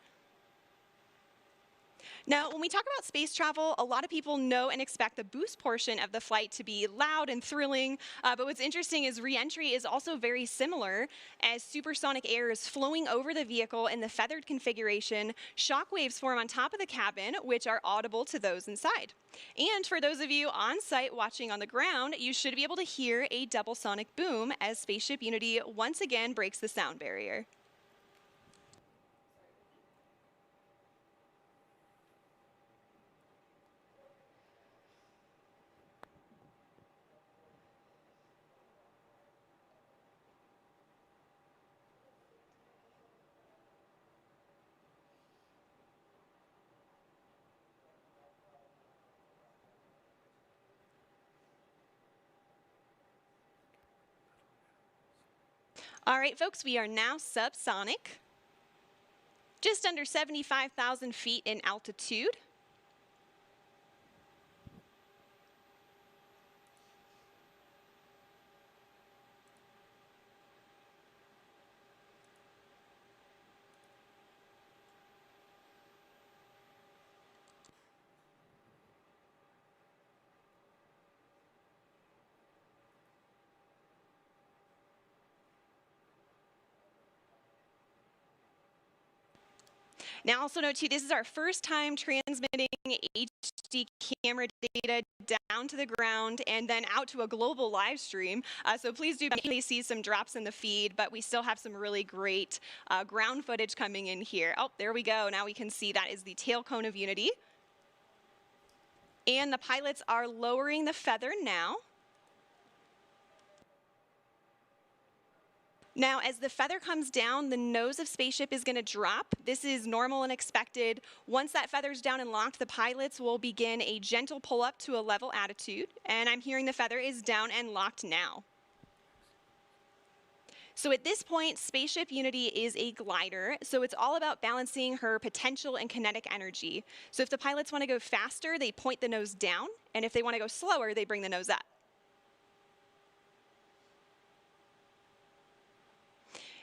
[SPEAKER 1] Now, when we talk about space travel, a lot of people know and expect the boost portion of the flight to be loud and thrilling, but what's interesting is re-entry is also very similar, as supersonic air is flowing over the vehicle in the feathered configuration. Shock waves form on top of the cabin, which are audible to those inside. And for those of you on site watching on the ground, you should be able to hear a double sonic boom as Spaceship Unity once again breaks the sound barrier. All right, folks, we are now subsonic, just under 75,000 feet in altitude. Now, also note too, this is our first time transmitting HD camera data down to the ground and then out to a global live stream. So please do see some drops in the feed, but we still have some really great ground footage coming in here. Oh, there we go. Now we can see that is the tail cone of Unity. And the pilots are lowering the feather now. Now, as the feather comes down, the nose of Spaceship is going to drop. This is normal and expected. Once that feather's down and locked, the pilots will begin a gentle pull up to a level attitude. And I'm hearing the feather is down and locked now. So at this point, Spaceship Unity is a glider, so it's all about balancing her potential and kinetic energy. So if the pilots want to go faster, they point the nose down, and if they want to go slower, they bring the nose up.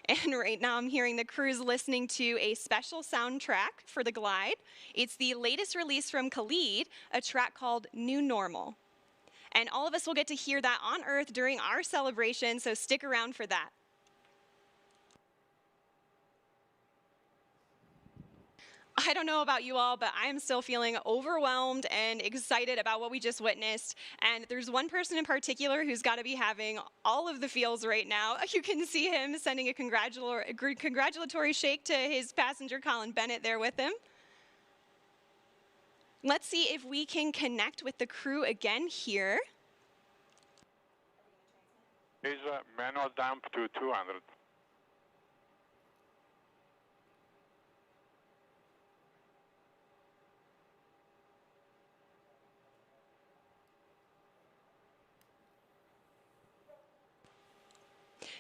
[SPEAKER 1] And right now I'm hearing the crew's listening to a special soundtrack for the glide. It's the latest release from Khalid, a track called New Normal. And all of us will get to hear that on Earth during our celebration, so stick around for that. I don't know about you all, but I'm still feeling overwhelmed and excited about what we just witnessed. And there's one person in particular who's got to be having all of the feels right now. You can see him sending a congratulatory shake to his passenger, Colin Bennett, there with him. Let's see if we can connect with the crew again here.
[SPEAKER 19] Is manual dump to 200.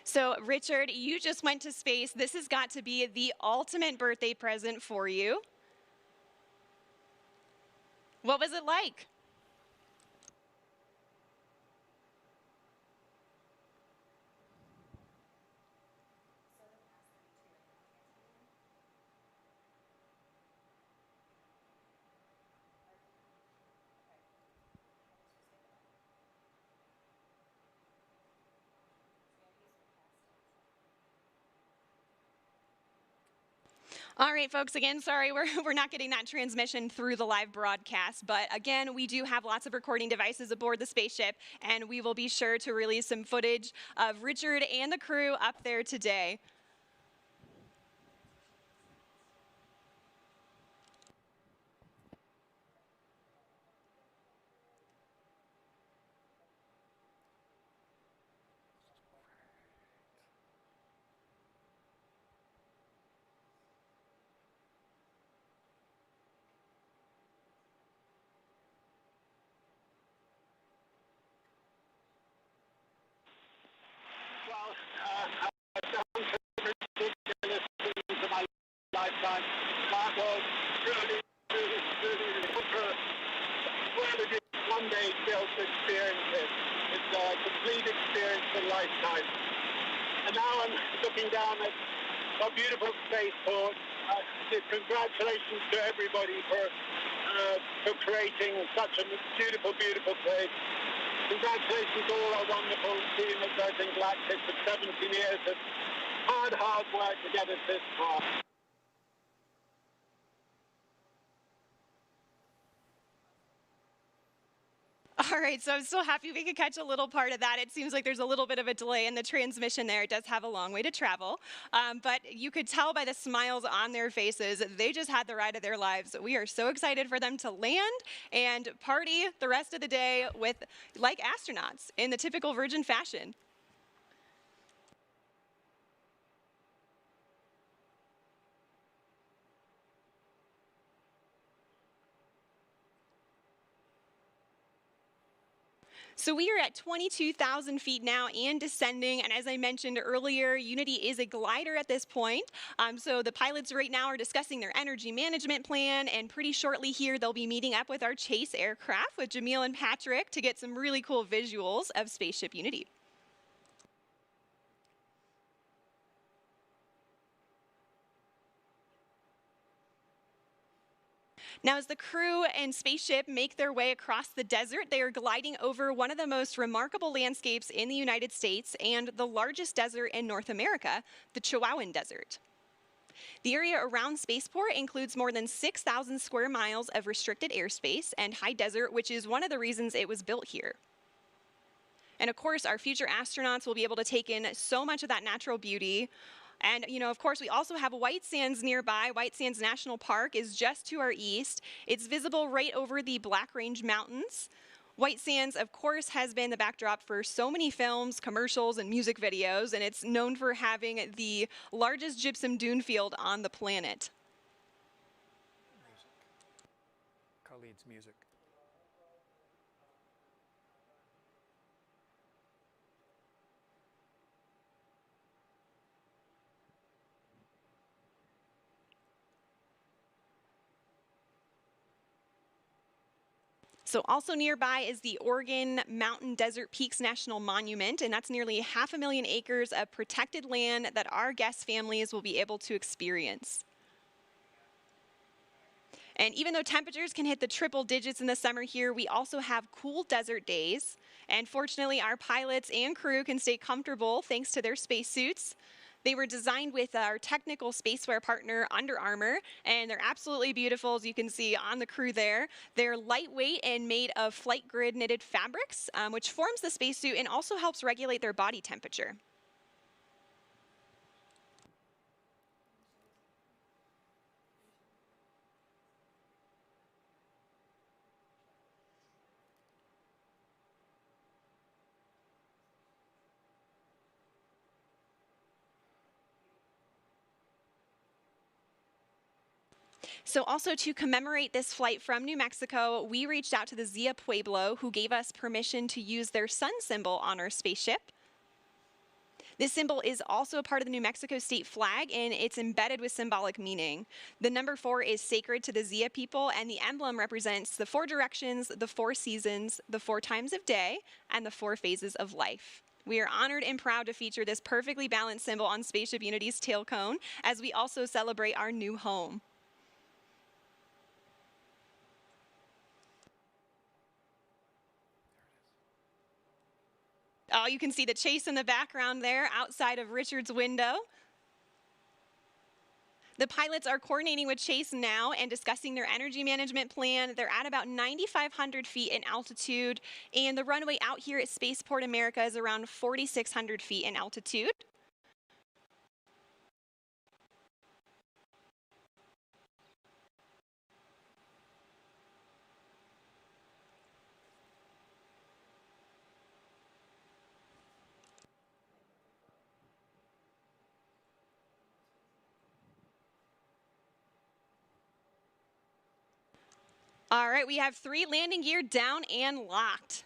[SPEAKER 1] So, Richard, you just went to space. This has got to be the ultimate birthday present for you. What was it like? All right, folks, again, sorry, we're not getting that transmission through the live broadcast, but again, we do have lots of recording devices aboard the spaceship, and we will be sure to release some footage of Richard and the crew up there today.
[SPEAKER 19] Lifetime. That was really one day still to experience it. It's a complete experience for a lifetime. And now I'm looking down at a beautiful spaceport. Congratulations to everybody for creating such a beautiful, beautiful place. Congratulations to all our wonderful team at Virgin Galactic for 17 years of hard work to get us this far.
[SPEAKER 1] All right, so I'm so happy we could catch a little part of that. It seems like there's a little bit of a delay in the transmission there. It does have a long way to travel. But you could tell by the smiles on their faces, they just had the ride of their lives. We are so excited for them to land and party the rest of the day with, like astronauts, in the typical Virgin fashion. So we are at 22,000 feet now and descending. And as I mentioned earlier, Unity is a glider at this point. So the pilots right now are discussing their energy management plan. And pretty shortly here, they'll be meeting up with our chase aircraft with Jamil and Patrick to get some really cool visuals of Spaceship Unity. Now, as the crew and spaceship make their way across the desert, they are gliding over one of the most remarkable landscapes in the United States and the largest desert in North America, the Chihuahuan Desert. The area around Spaceport includes more than 6,000 square miles of restricted airspace and high desert, which is one of the reasons it was built here. And of course, our future astronauts will be able to take in so much of that natural beauty. And, of course, we also have White Sands nearby. White Sands National Park is just to our east. It's visible right over the Black Range Mountains. White Sands, of course, has been the backdrop for so many films, commercials, and music videos, and it's known for having the largest gypsum dune field on the planet.
[SPEAKER 10] Khalid's music.
[SPEAKER 1] So also nearby is the Oregon Mountain Desert Peaks National Monument, and that's nearly 500,000 acres of protected land that our guest families will be able to experience. And even though temperatures can hit the triple digits in the summer here, we also have cool desert days. And fortunately, our pilots and crew can stay comfortable thanks to their spacesuits. They were designed with our technical spaceware partner, Under Armour, and they're absolutely beautiful, as you can see on the crew there. They're lightweight and made of flight grid knitted fabrics, which forms the spacesuit and also helps regulate their body temperature. So also to commemorate this flight from New Mexico, we reached out to the Zia Pueblo, who gave us permission to use their sun symbol on our spaceship. This symbol is also a part of the New Mexico state flag, and it's embedded with symbolic meaning. The number 4 is sacred to the Zia people, and the emblem represents the 4 directions, the 4 seasons, the 4 times of day, and the 4 phases of life. We are honored and proud to feature this perfectly balanced symbol on Spaceship Unity's tail cone, as we also celebrate our new home. Oh, you can see the chase in the background there outside of Richard's window. The pilots are coordinating with Chase now and discussing their energy management plan. They're at about 9,500 feet in altitude, and the runway out here at Spaceport America is around 4,600 feet in altitude. All right, we have 3 landing gear down and locked.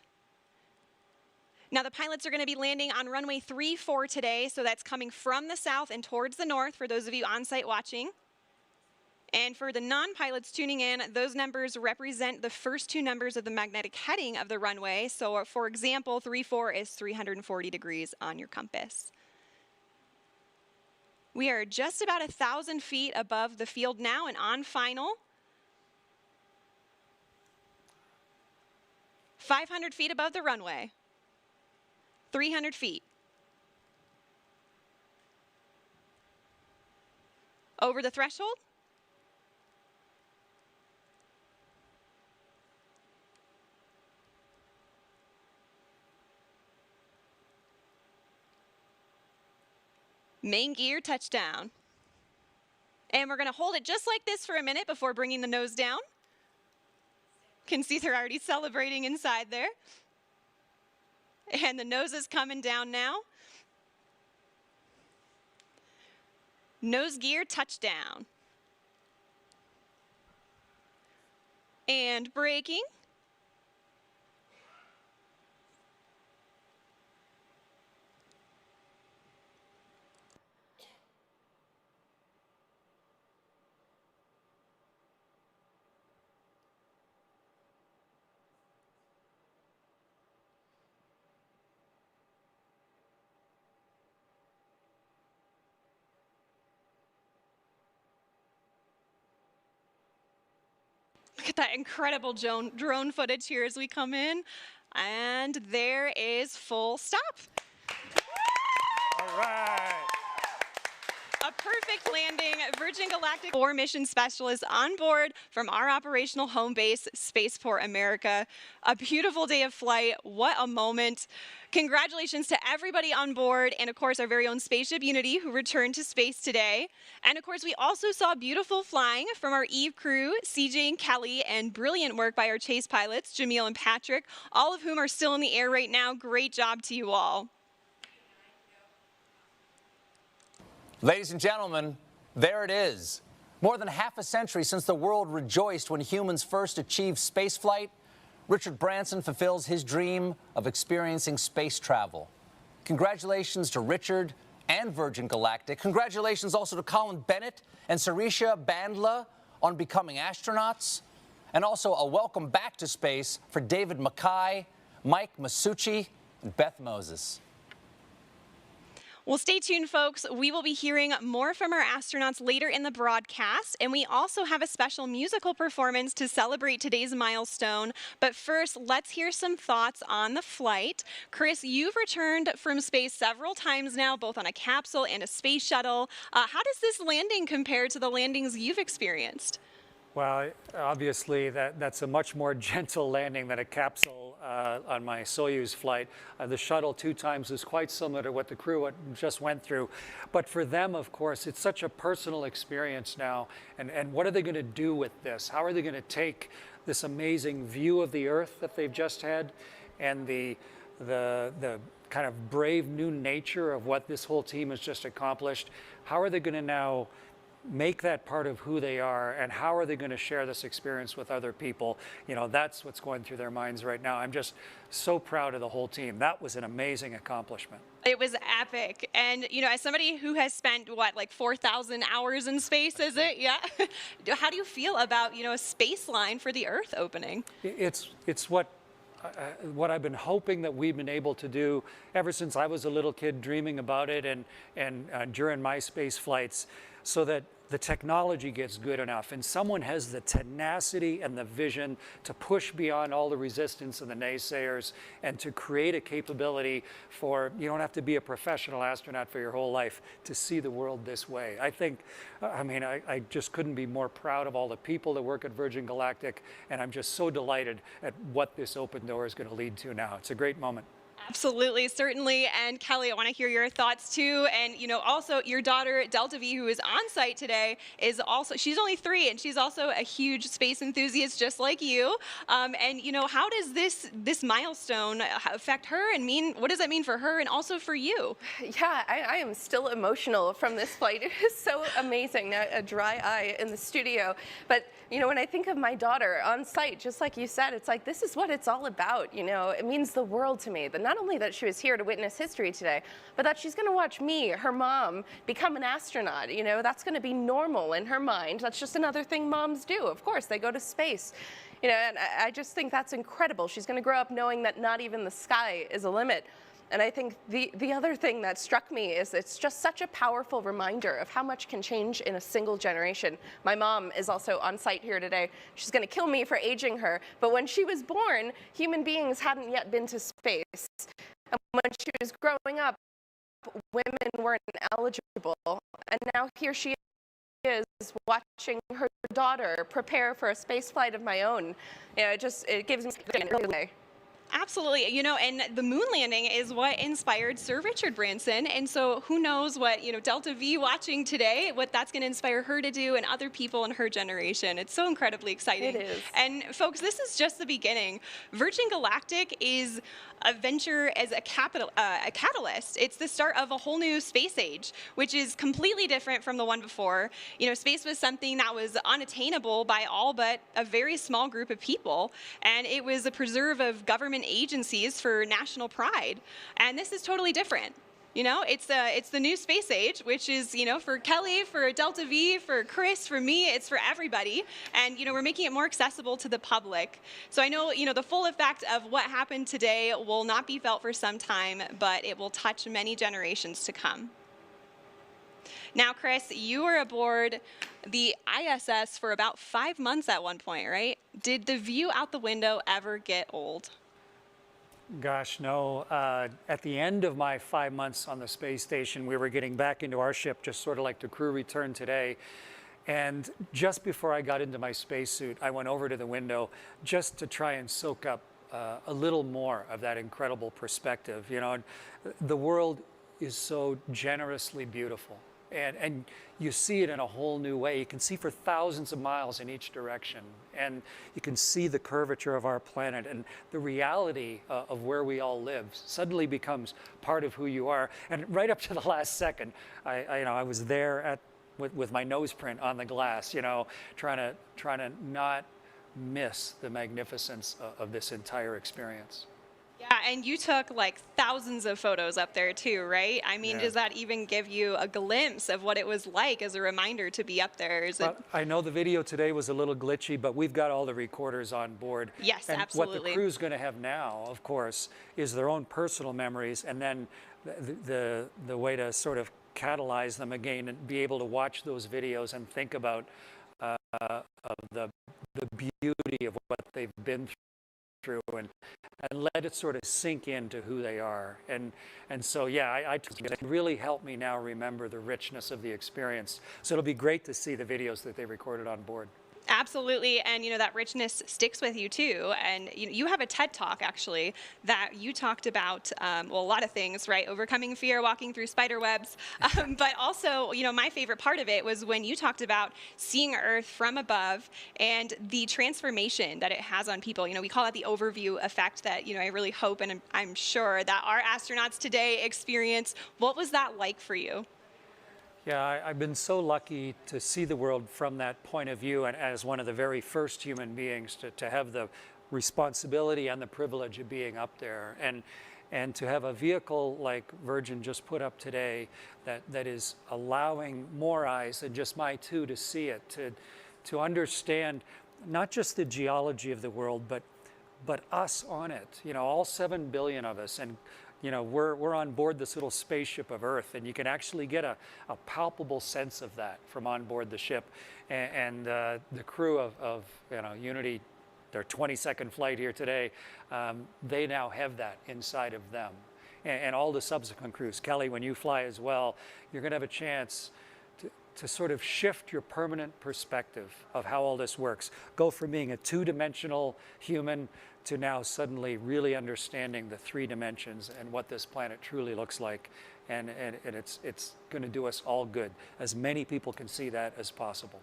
[SPEAKER 1] Now the pilots are going to be landing on runway 34 today, so that's coming from the south and towards the north for those of you on site watching. And for the non-pilots tuning in, those numbers represent the first 2 numbers of the magnetic heading of the runway. So for example, 34 is 340 degrees on your compass. We are just about 1,000 feet above the field now and on final. 500 feet above the runway. 300 feet. Over the threshold. Main gear touchdown. And we're going to hold it just like this for a minute before bringing the nose down. Can see they're already celebrating inside there. And the nose is coming down now. Nose gear touchdown. And braking. Look at that incredible drone footage here as we come in. And there is full stop.
[SPEAKER 10] All right.
[SPEAKER 1] A perfect landing. Virgin Galactic 4 mission specialists on board from our operational home base, Spaceport America. A beautiful day of flight. What a moment. Congratulations to everybody on board, and of course our very own spaceship Unity, who returned to space today. And of course we also saw beautiful flying from our Eve crew, CJ and Kelly, and brilliant work by our Chase pilots, Jamil and Patrick, all of whom are still in the air right now. Great job to you all.
[SPEAKER 4] Ladies and gentlemen, there it is. More than half a century since the world rejoiced when humans first achieved spaceflight, Richard Branson fulfills his dream of experiencing space travel. Congratulations to Richard and Virgin Galactic. Congratulations also to Colin Bennett and Sarisha Bandla on becoming astronauts. And also a welcome back to space for David Mackay, Mike Masucci, and Beth Moses.
[SPEAKER 1] Well, stay tuned, folks. We will be hearing more from our astronauts later in the broadcast, and we also have a special musical performance to celebrate today's milestone. But first, let's hear some thoughts on the flight. Chris, you've returned from space several times now, both on a capsule and a space shuttle. How does this landing compare to the landings you've experienced?
[SPEAKER 10] Well, obviously, that's a much more gentle landing than a capsule on my Soyuz flight. The shuttle 2 times is quite similar to what the crew just went through. But for them, of course, it's such a personal experience now. And what are they going to do with this? How are they going to take this amazing view of the Earth that they've just had and the kind of brave new nature of what this whole team has just accomplished? How are they going to now make that part of who they are, and how are they going to share this experience with other people? You know, that's what's going through their minds right now. I'm just so proud of the whole team. That was an amazing accomplishment.
[SPEAKER 1] It was epic. And, you know, as somebody who has spent, what, like 4,000 hours in space, is it? Yeah. How do you feel about, you know, a space line for the Earth opening?
[SPEAKER 10] It's what I've been hoping that we've been able to do ever since I was a little kid, dreaming about it and during my space flights, so that the technology gets good enough and someone has the tenacity and the vision to push beyond all the resistance and the naysayers and to create a capability for, you don't have to be a professional astronaut for your whole life to see the world this way. I think, I just couldn't be more proud of all the people that work at Virgin Galactic, and I'm just so delighted at what this open door is going to lead to now. It's a great moment.
[SPEAKER 1] Absolutely, certainly. And Kelly, I want to hear your thoughts too. And, also your daughter, Delta V, who is on site today, she's only 3 and she's also a huge space enthusiast just like you. How does this milestone affect her and what does that mean for her and also for you?
[SPEAKER 2] Yeah, I am still emotional from this flight. It is so amazing. A dry eye in the studio. But, when I think of my daughter on site, just like you said, it's like, this is what it's all about. It means the world to me. But not only that she was here to witness history today, but that she's going to watch me, her mom, become an astronaut. That's going to be normal in her mind. That's just another thing moms do. Of course, they go to space. And I just think that's incredible. She's going to grow up knowing that not even the sky is a limit. And I think the other thing that struck me is it's just such a powerful reminder of how much can change in a single generation. My mom is also on site here today. She's going to kill me for aging her, but when she was born, human beings hadn't yet been to space. And when she was growing up, women weren't eligible. And now here she is watching her daughter prepare for a space flight of my own. It gives me
[SPEAKER 1] Absolutely. And the moon landing is what inspired Sir Richard Branson. And so who knows what, Delta V watching today, what that's going to inspire her to do and other people in her generation. It's so incredibly exciting.
[SPEAKER 2] It is.
[SPEAKER 1] And folks, this is just the beginning. Virgin Galactic is a venture as a catalyst. It's the start of a whole new space age, which is completely different from the one before. Space was something that was unattainable by all but a very small group of people. And it was a preserve of government agencies for national pride. And this is totally different. It's the new space age, which is, for Kelly, for Delta V, for Chris, for me, it's for everybody. And, we're making it more accessible to the public. So I know, the full effect of what happened today will not be felt for some time, but it will touch many generations to come. Now, Chris, you were aboard the ISS for about 5 months at one point, right? Did the view out the window ever get old?
[SPEAKER 10] Gosh, no. At the end of my 5 months on the space station, we were getting back into our ship, just sort of like the crew returned today. And just before I got into my spacesuit, I went over to the window just to try and soak up a little more of that incredible perspective. The world is so generously beautiful. And you see it in a whole new way. You can see for thousands of miles in each direction. And you can see the curvature of our planet. And the reality of where we all live suddenly becomes part of who you are. And right up to the last second, I was there with my nose print on the glass, trying to not miss the magnificence of this entire experience.
[SPEAKER 1] Yeah, and you took like thousands of photos up there too, right?
[SPEAKER 10] Yeah.
[SPEAKER 1] Does that even give you a glimpse of what it was like as a reminder to be up there?
[SPEAKER 10] I know the video today was a little glitchy, but we've got all the recorders on board.
[SPEAKER 1] Yes,
[SPEAKER 10] and
[SPEAKER 1] absolutely.
[SPEAKER 10] What the crew's going to have now, of course, is their own personal memories, and then the way to sort of catalyze them again and be able to watch those videos and think about the beauty of what they've been through and let it sort of sink into who they are. And so, yeah, it really helped me now remember the richness of the experience. So it'll be great to see the videos that they recorded on board.
[SPEAKER 1] Absolutely, and that richness sticks with you too. And you have a TED Talk actually that you talked about a lot of things, right? Overcoming fear, walking through spider webs, but also my favorite part of it was when you talked about seeing Earth from above and the transformation that it has on people. We call it the overview effect that I really hope and I'm sure that our astronauts today experience. What was that like for you?
[SPEAKER 10] Yeah, I've been so lucky to see the world from that point of view and as one of the very first human beings to have the responsibility and the privilege of being up there. And to have a vehicle like Virgin just put up today that is allowing more eyes than just my two to see it, to understand not just the geology of the world, but us on it, all 7 billion of us. And you know, we're on board this little spaceship of Earth, and you can actually get a palpable sense of that from on board the ship. And the crew of you know, Unity, their 22nd flight here today, they now have that inside of them. And all the subsequent crews. Kelly, when you fly as well, you're going to have a chance to sort of shift your permanent perspective of how all this works. Go from being a two-dimensional human to now suddenly really understanding the 3 dimensions and what this planet truly looks like. And it's going to do us all good. As many people can see that as possible.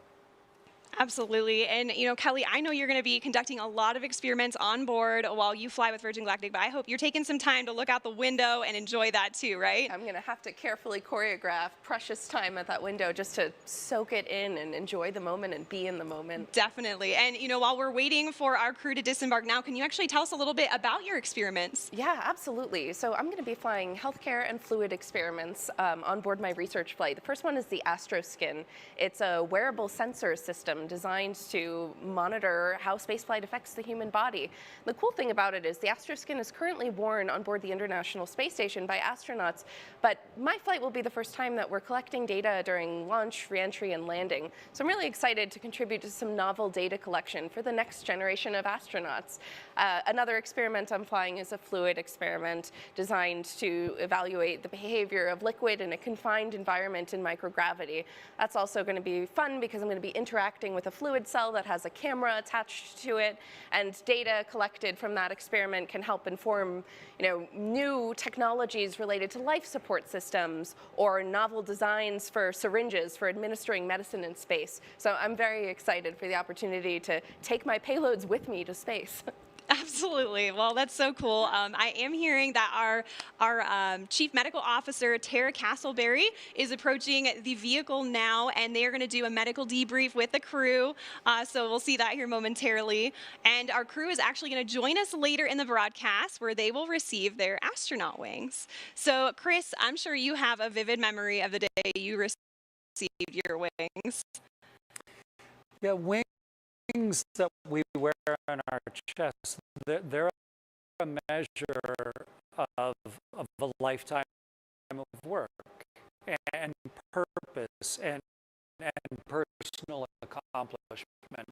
[SPEAKER 1] Absolutely. And, you know, Kelly, I know you're going to be conducting a lot of experiments on board while you fly with Virgin Galactic, but I hope you're taking some time to look out the window and enjoy that too, right?
[SPEAKER 2] I'm going to have to carefully choreograph precious time at that window just to soak it in and enjoy the moment and be in the moment.
[SPEAKER 1] Definitely. And, you know, while we're waiting for our crew to disembark now, can you actually tell us a little bit about your experiments?
[SPEAKER 2] Yeah, absolutely. So I'm going to be flying healthcare and fluid experiments on board my research flight. The first one is the AstroSkin. It's a wearable sensor system designed to monitor how spaceflight affects the human body. The cool thing about it is the AstroSkin is currently worn on board the International Space Station by astronauts, but my flight will be the first time that we're collecting data during launch, re-entry, and landing. So I'm really excited to contribute to some novel data collection for the next generation of astronauts. Another experiment I'm flying is a fluid experiment designed to evaluate the behavior of liquid in a confined environment in microgravity. That's also going to be fun because I'm going to be interacting with a fluid cell that has a camera attached to it, and data collected from that experiment can help inform, you know, new technologies related to life support systems or novel designs for syringes for administering medicine in space. So I'm very excited for the opportunity to take my payloads with me to space.
[SPEAKER 1] Absolutely. Well, that's so cool. I am hearing that our Chief Medical Officer, Tara Castleberry, is approaching the vehicle now, and they are going to do a medical debrief with the crew. So we'll see that here momentarily. And our crew is actually going to join us later in the broadcast, where they will receive their astronaut wings. So, Chris, I'm sure you have a vivid memory of the day you received your wings.
[SPEAKER 10] Yeah, wings that we wear on our chest, they're a measure of a lifetime of work and purpose and personal accomplishment.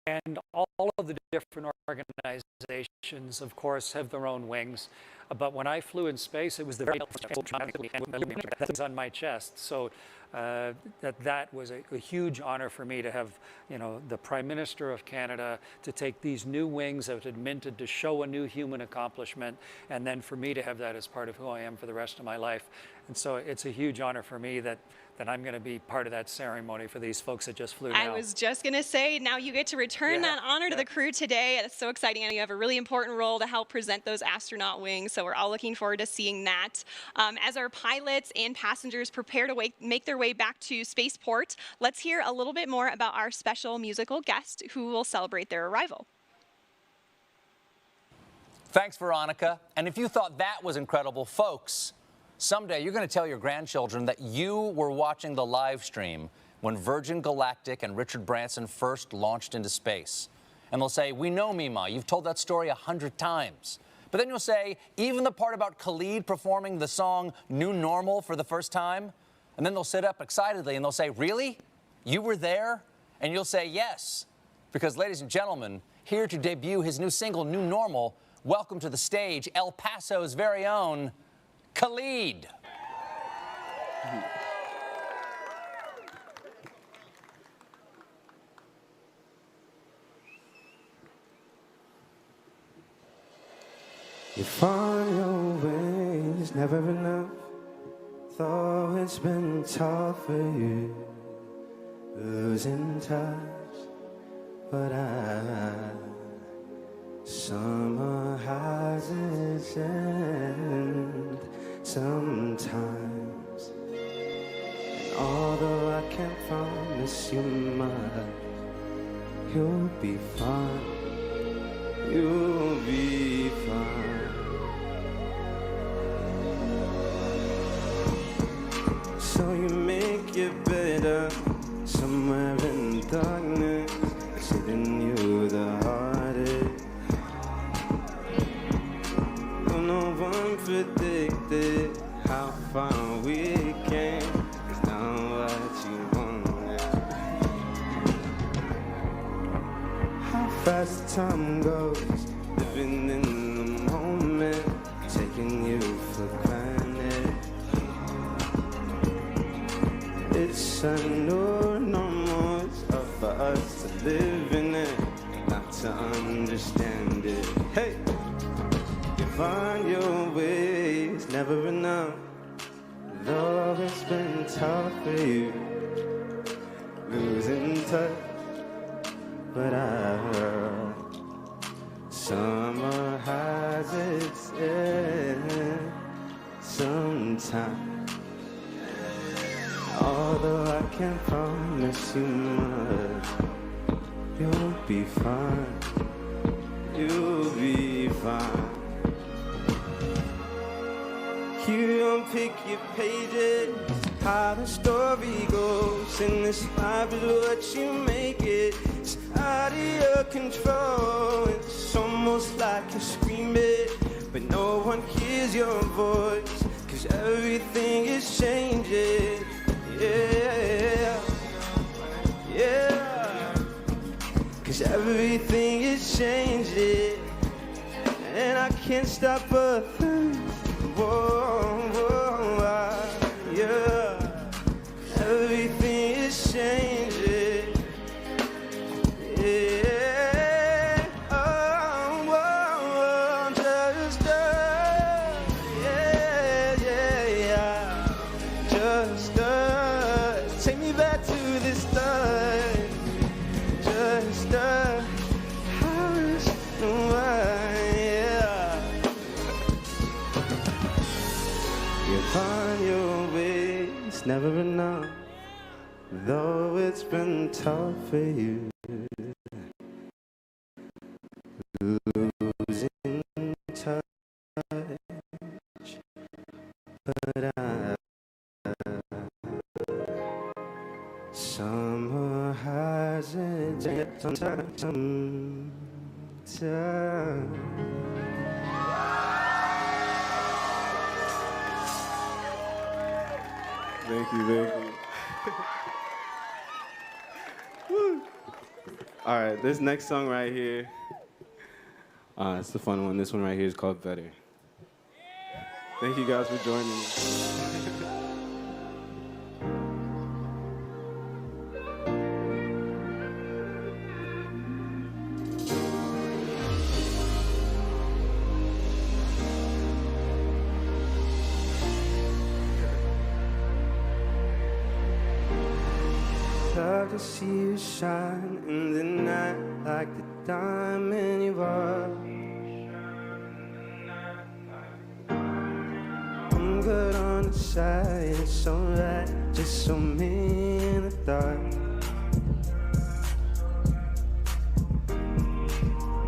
[SPEAKER 10] And all of the different organizations, of course, have their own wings. But when I flew in space, it was the very that was on my chest. So that was a huge honor for me to have, you know, the Prime Minister of Canada to take these new wings that had minted to show a new human accomplishment, and then for me to have that as part of who I am for the rest of my life. And so it's a huge honor for me that I'm going to be part of that ceremony for these folks that just flew now.
[SPEAKER 1] I was just going to say, now you get to return that honor to the crew today. That's so exciting. And you have a really important role to help present those astronaut wings. So we're all looking forward to seeing that. As our pilots and passengers prepare to make their way back to spaceport, let's hear a little bit more about our special musical guest who will celebrate their arrival.
[SPEAKER 4] Thanks, Veronica. And if you thought that was incredible, folks, someday you're going to tell your grandchildren that you were watching the live stream when Virgin Galactic and Richard Branson first launched into space. And they'll say, "We know, Mima, you've told that story 100 times. But then you'll say, even the part about Khalid performing the song New Normal for the first time? And then they'll sit up excitedly and they'll say, "Really? You were there?" And you'll say, "Yes." Because, ladies and gentlemen, here to debut his new single, New Normal, welcome to the stage, El Paso's very own Khalid.
[SPEAKER 20] If on your way is never enough, though it's been tough for you, losing touch, but summer has its end sometimes. And although I can't promise you much, you'll be fine, you'll be fine. So you make it better somewhere in darkness, it's hitting you the hardest. No one predicted how far we came. It's not what you wanted. How fast time goes, living in the moment, taking you for granted. It's a new normal, it's up for us to live in it, not to understand it. Hey, you find your ways, never enough. Though it's been tough for you, losing touch. But I heard summer has its end sometime. Although I can't promise you much, you'll be fine. You'll be fine. You unpick your pages, how the story goes. And this life is what you make it. It's out of your control. It's almost like you're screaming, but no one hears your voice, 'cause everything is changing. Yeah, yeah, 'cause everything is changing, and I can't stop a thing. Whoa, whoa, yeah, everything is changing. Yeah, oh, whoa, just yeah, yeah, yeah, just take me back to the start. Just hours away, yeah. You find your ways, never enough. Though it's been tough for you, losing touch. But summer has its time. Thank you, thank you. Woo. All right, this next song right here, it's the fun one. This one right here is called Better. Thank you guys for joining me. Love to see you shine in the night like the diamond you are. I'm good on the side, it's alright, just so me in the dark.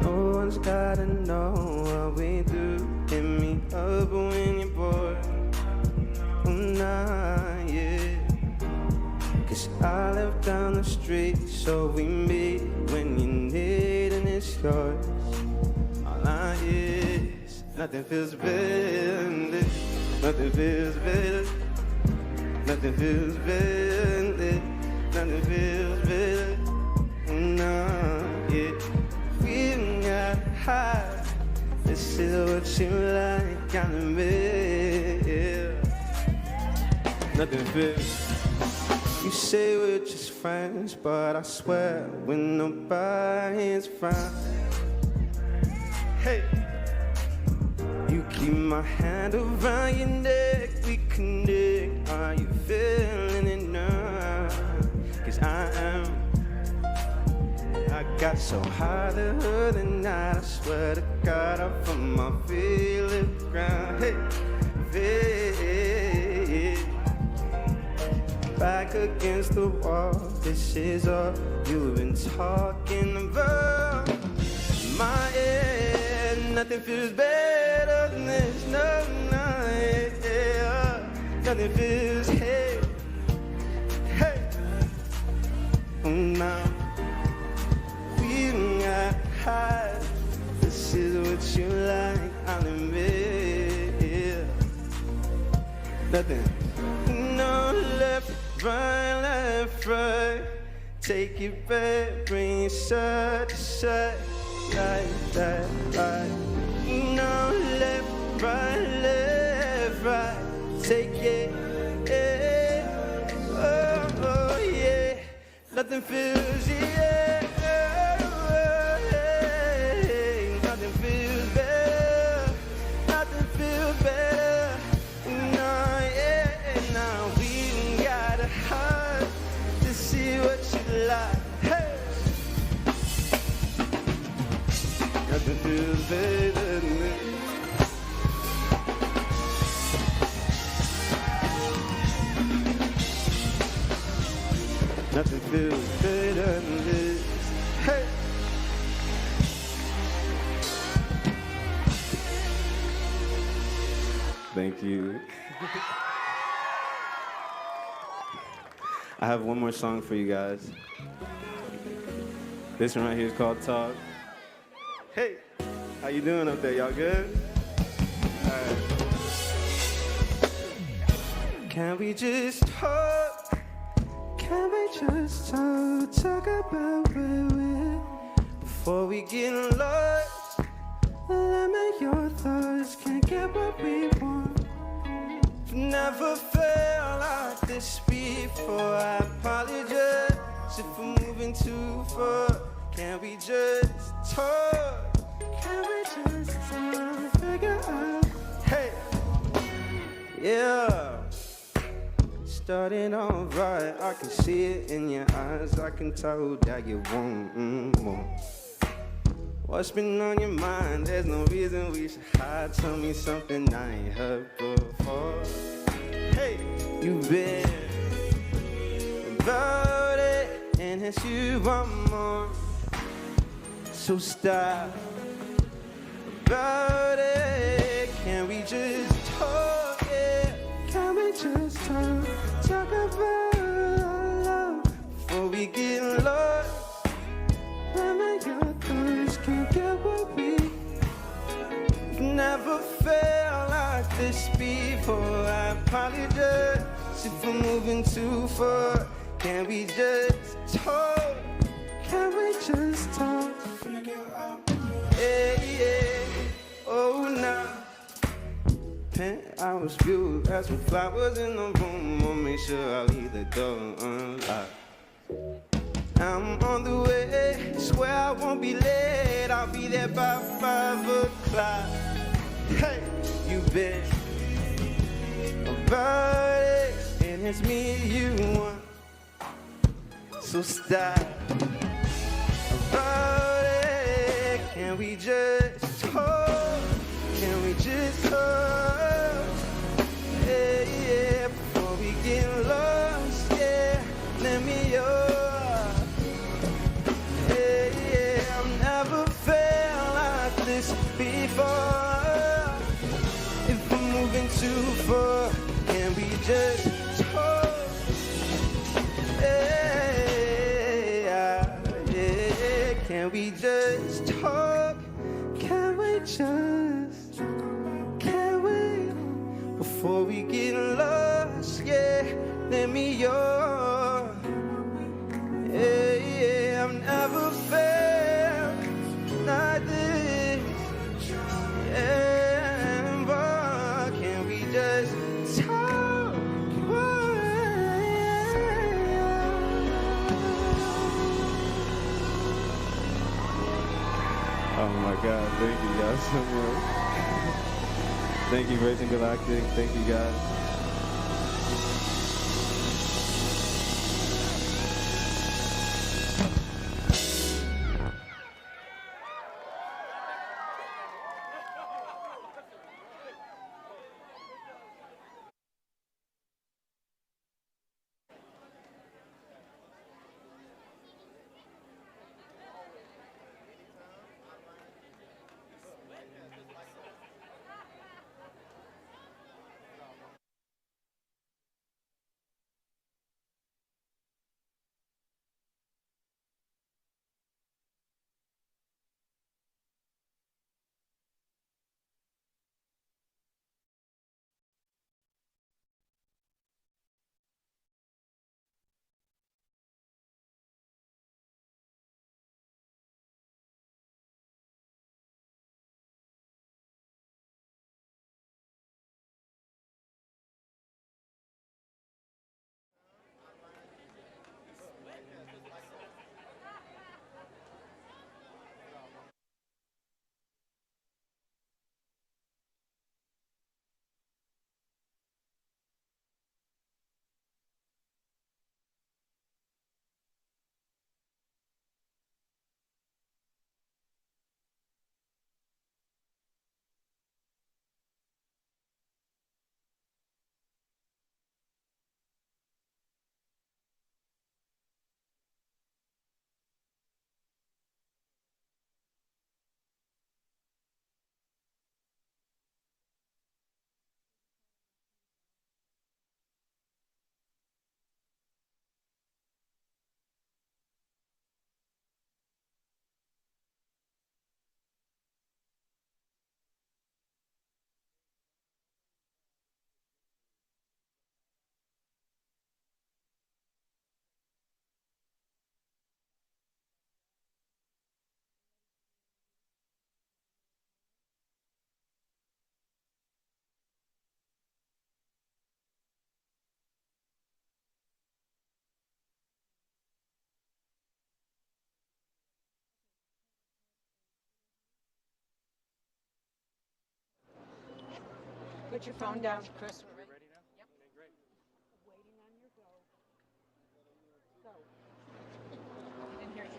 [SPEAKER 20] No one's gotta know what we do. Hit me up when you're bored. Oh, nah, yeah. 'Cause I live down the street, so we meet when you need, and it's yours. All I is, nothing feels better than this. Nothing feels better. Nothing feels better. Nothing feels better. Nah, yeah. We got high. This is what you like, I admit. Yeah. Nothing feels. You say we're just friends, but I swear when nobody's around. Hey, you keep my hand around your neck, we connect. Are you feeling it now? 'Cause I am. I got so high the other night, I swear to God, I put my feet to the ground. Hey, hey. Back against the wall, this is all you've been talking about. My end, nothing feels better than this. No, no, yeah. Nothing feels, hey, hey. Now we got high. This is what you like, I'll admit, yeah. nothing. No left, right. Take it back, bring it side to side, like that, right. No left, right. Take it, oh yeah. Nothing feels, yeah. Nothing feels better. Nothing feels better. No, yeah, no. We got a heart to see what you like. Hey. Nothing feels better than this. Nothing feels better than this. Hey. Thank you. I have one more song for you guys. This one right here is called Talk. Hey, how you doing up there? Y'all good? All right. Can we just talk? Can we just talk about where we're before we get lost? Limit your thoughts, can't get what we want. Never felt like this before. I apologize if we're moving too far. Can we just talk? Can we just figure out? Hey, yeah. Starting off right, I can see it in your eyes. I can tell that you want more. What's been on your mind? There's no reason we should hide. Tell me something I ain't heard before. Hey, you've been about it, and it's you want more. So stop about it. Can we just talk? Yeah, can we just talk? Talk about love before we get lost. Limit your thoughts, can't get what we never felt like this before. I apologize if we're moving too far. Can we just talk? Can we just talk? Yeah, oh nah. Penthouse view, got some flowers in the room. I'll make sure I leave the door unlocked. I'm on the way, swear I won't be late. I'll be there by 5 o'clock. Hey, you bet about it, and it's me you want. So stop about it. Can we just talk? Can we just talk? Yeah, before we get lost, yeah, let me before. If we're moving too far, can we just talk? Yeah, can we just talk? Can we just? Can we? Before we get lost, yeah, let me yeah, I've never felt like this. Can we just talk? Oh my God, thank you guys so much. Thank you, Virgin Galactic. Thank you guys.
[SPEAKER 6] put your phone down, Chris. We're ready now? Yep. Great. Waiting on your go. Go. Didn't hear you.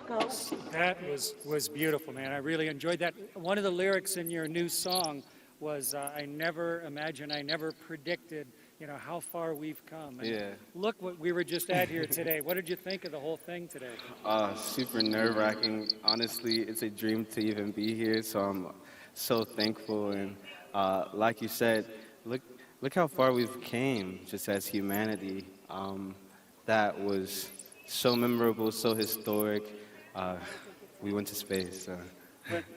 [SPEAKER 6] Go.
[SPEAKER 10] That was beautiful, man. I really enjoyed that. One of the lyrics in your new song was, I never predicted, how far we've come. And
[SPEAKER 20] Yeah.
[SPEAKER 10] look what we were just at here today. What did you think of the whole thing today?
[SPEAKER 20] Super nerve-wracking. Honestly, it's a dream to even be here, so I'm so thankful. And like you said, look how far we've came just as humanity. That was so memorable, so historic. We went to space.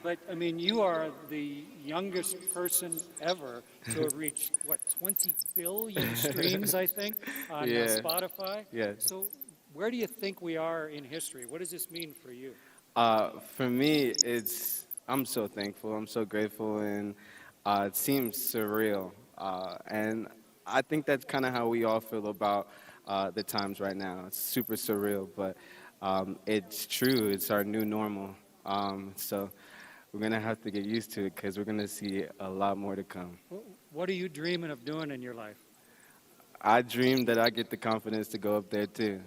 [SPEAKER 10] But I mean, you are the youngest person ever to have reached, 20 billion streams, I think, on Spotify?
[SPEAKER 20] Yeah.
[SPEAKER 10] So where do you think we are in history? What does this mean for you?
[SPEAKER 20] For me, I'm so thankful, I'm so grateful, and it seems surreal. And I think that's kind of how we all feel about the times right now. It's super surreal, but it's true. It's our new normal. So we're going to have to get used to it because we're going to see a lot more to come.
[SPEAKER 10] What are you dreaming of doing in your life?
[SPEAKER 20] I dream that I get the confidence to go up there, too.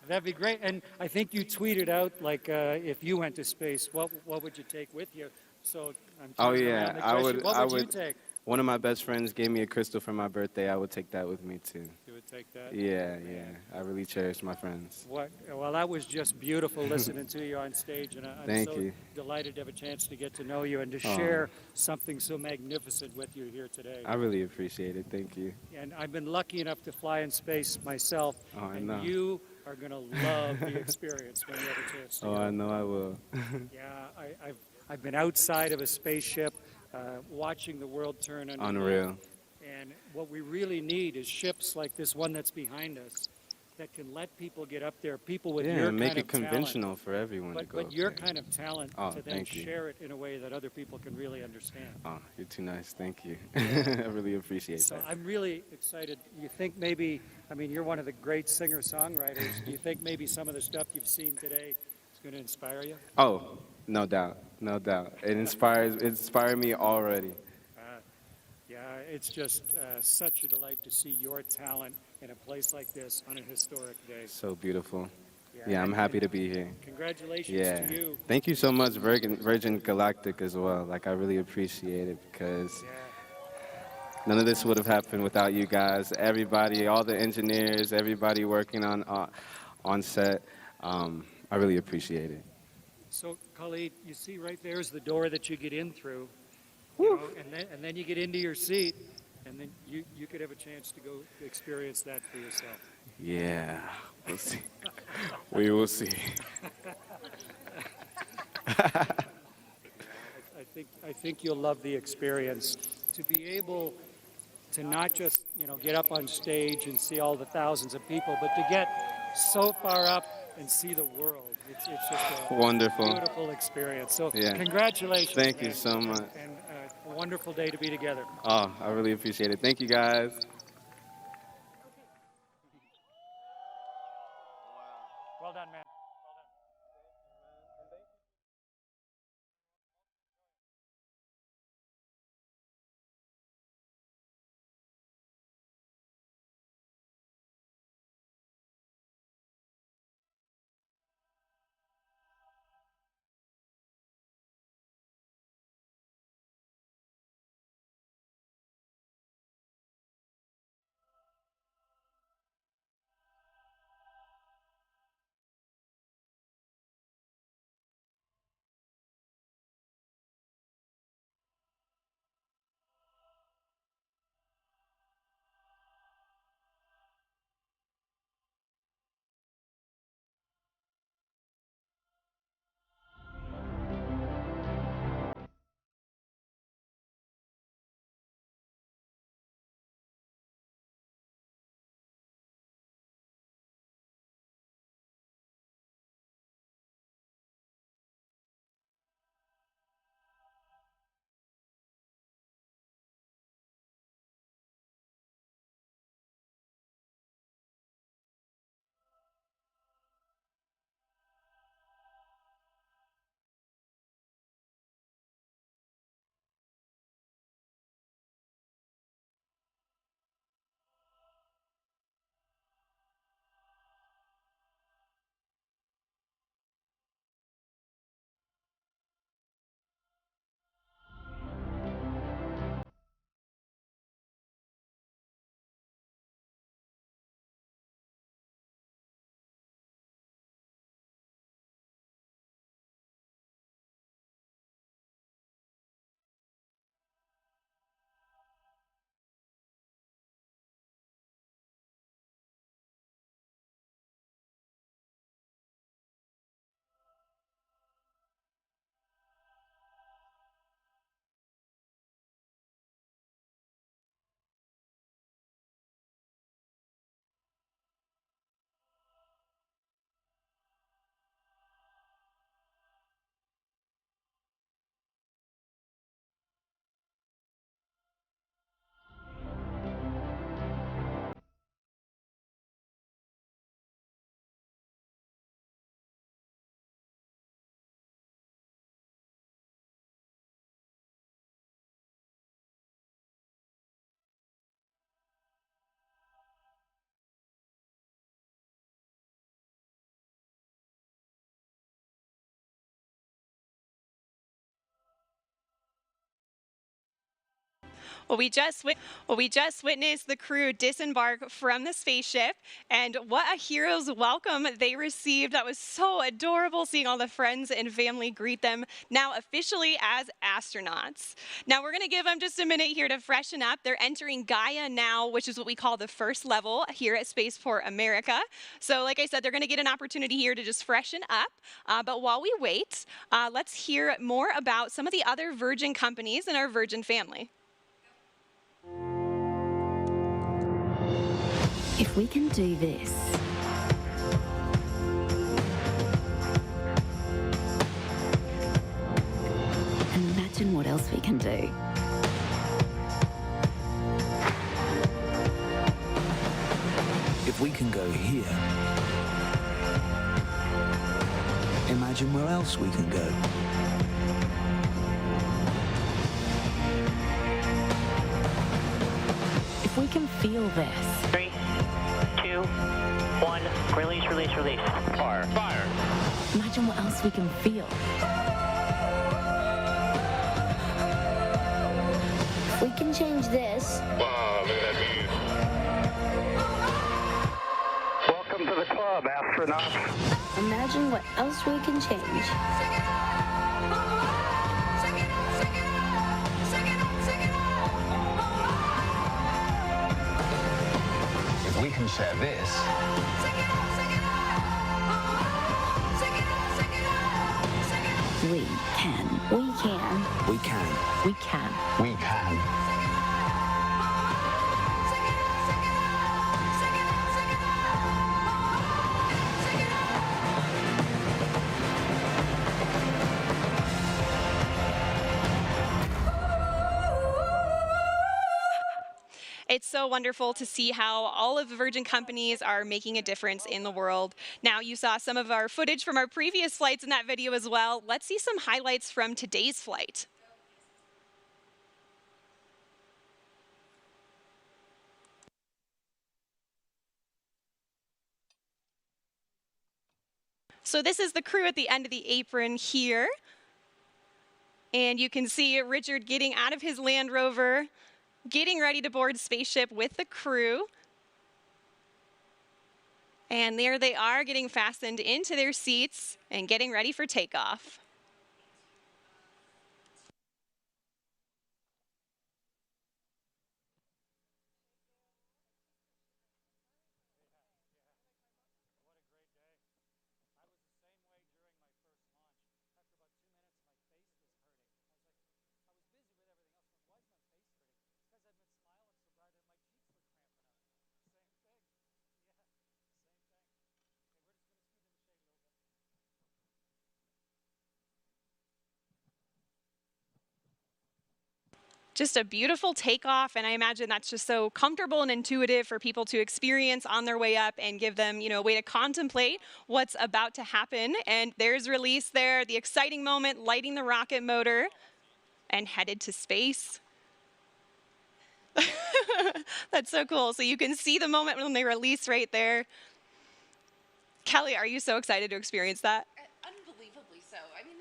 [SPEAKER 10] That'd be great. And I think you tweeted out, if you went to space, what would you take with you? So I'm turning around the question. What would you take?
[SPEAKER 20] One of my best friends gave me a crystal for my birthday. I would take that with me, too.
[SPEAKER 10] You would take that?
[SPEAKER 20] Yeah. I really cherish my friends.
[SPEAKER 10] Well, that was just beautiful listening to you on stage, and I'm so delighted to have a chance to get to know you and to share something so magnificent with you here today.
[SPEAKER 20] I really appreciate it. Thank you.
[SPEAKER 10] And I've been lucky enough to fly in space myself, and
[SPEAKER 20] know.
[SPEAKER 10] you are going to love the experience when you have a chance to go.
[SPEAKER 20] I know I will.
[SPEAKER 10] Yeah, I've been outside of a spaceship, watching the world turn underneath.
[SPEAKER 20] Unreal.
[SPEAKER 10] And what we really need is ships like this one that's behind us that can let people get up there, people with your kind of talent.
[SPEAKER 20] Yeah, make it conventional for everyone to go
[SPEAKER 10] But your kind of talent to then
[SPEAKER 20] thank you.
[SPEAKER 10] share it in a way that other people can really understand.
[SPEAKER 20] Oh, you're too nice. Thank you. I really appreciate that.
[SPEAKER 10] So I'm really excited. You think maybe, you're one of the great singer-songwriters. Do you think maybe some of the stuff you've seen today is going to inspire you?
[SPEAKER 20] Oh, no doubt. No doubt. It inspired me already.
[SPEAKER 10] Yeah, it's just such a delight to see your talent in a place like this on a historic day.
[SPEAKER 20] So beautiful. Yeah, I'm happy to be here.
[SPEAKER 10] Congratulations to you.
[SPEAKER 20] Thank you so much, Virgin Galactic as well. I really appreciate it because none of this would have happened without you guys. Everybody, all the engineers, everybody working on set. I really appreciate it.
[SPEAKER 10] So, Khalid, you see right there is the door that you get in through, and then you get into your seat, and then you could have a chance to go experience that for yourself.
[SPEAKER 20] Yeah, we'll see. We will see.
[SPEAKER 10] I think you'll love the experience. To be able to not just get up on stage and see all the thousands of people, but to get so far up and see the world. It's just a
[SPEAKER 20] wonderful,
[SPEAKER 10] beautiful experience. So congratulations.
[SPEAKER 20] Thank you so much.
[SPEAKER 10] And a wonderful day to be together.
[SPEAKER 20] Oh, I really appreciate it. Thank you, guys.
[SPEAKER 10] Well done, man.
[SPEAKER 1] Well, we just witnessed the crew disembark from the spaceship, and what a hero's welcome they received. That was so adorable, seeing all the friends and family greet them now officially as astronauts. Now we're going to give them just a minute here to freshen up. They're entering Gaia now, which is what we call the first level here at Spaceport America. So like I said, they're going to get an opportunity here to just freshen up. But while we wait, let's hear more about some of the other Virgin companies in our Virgin family.
[SPEAKER 18] If we can do this, imagine what else we can do.
[SPEAKER 21] If we can go here, imagine where else we can go.
[SPEAKER 18] If we can feel this.
[SPEAKER 22] 3, 2, 1, release, release, release. Fire, fire.
[SPEAKER 18] Imagine what else we can feel.
[SPEAKER 23] If we can change this.
[SPEAKER 19] Wow, look at that view. Welcome to the club, astronauts.
[SPEAKER 23] Imagine what else we can change.
[SPEAKER 21] If we can share this,
[SPEAKER 18] We can.
[SPEAKER 23] We can.
[SPEAKER 21] we can.
[SPEAKER 18] We can.
[SPEAKER 21] We can.
[SPEAKER 1] It's so wonderful to see how all of the Virgin companies are making a difference in the world. Now, you saw some of our footage from our previous flights in that video as well. Let's see some highlights from today's flight. So this is the crew at the end of the apron here. And you can see Richard getting out of his Land Rover, getting ready to board spaceship with the crew. And there they are, getting fastened into their seats and getting ready for takeoff. Just a beautiful takeoff, and I imagine that's just so comfortable and intuitive for people to experience on their way up and give them, a way to contemplate what's about to happen. And there's release there, the exciting moment, lighting the rocket motor and headed to space. That's so cool. So you can see the moment when they release right there. Kelly, are you so excited to experience that?
[SPEAKER 2] Unbelievably so. I mean,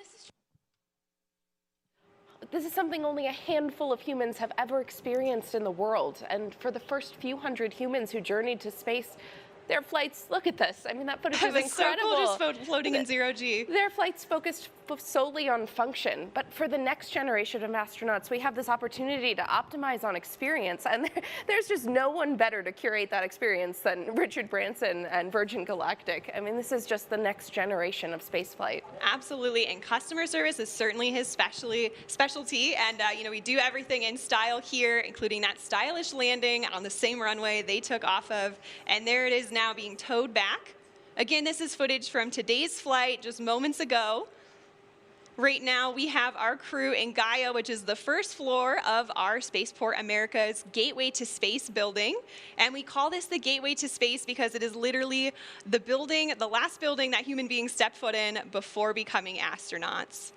[SPEAKER 2] this is something only a handful of humans have ever experienced in the world. And for the first few hundred humans who journeyed to space, their flights, look at this. I mean, that footage is incredible.
[SPEAKER 1] So cool, just floating in zero G.
[SPEAKER 2] Their flights focused solely on function. But for the next generation of astronauts, we have this opportunity to optimize on experience. And there's just no one better to curate that experience than Richard Branson and Virgin Galactic. I mean, this is just the next generation of spaceflight.
[SPEAKER 1] Absolutely, and customer service is certainly his specialty. And we do everything in style here, including that stylish landing on the same runway they took off of. And there it is now being towed back. Again, this is footage from today's flight just moments ago. Right now, we have our crew in Gaia, which is the first floor of our Spaceport America's Gateway to Space building. And we call this the Gateway to Space because it is literally the last building that human beings step foot in before becoming astronauts.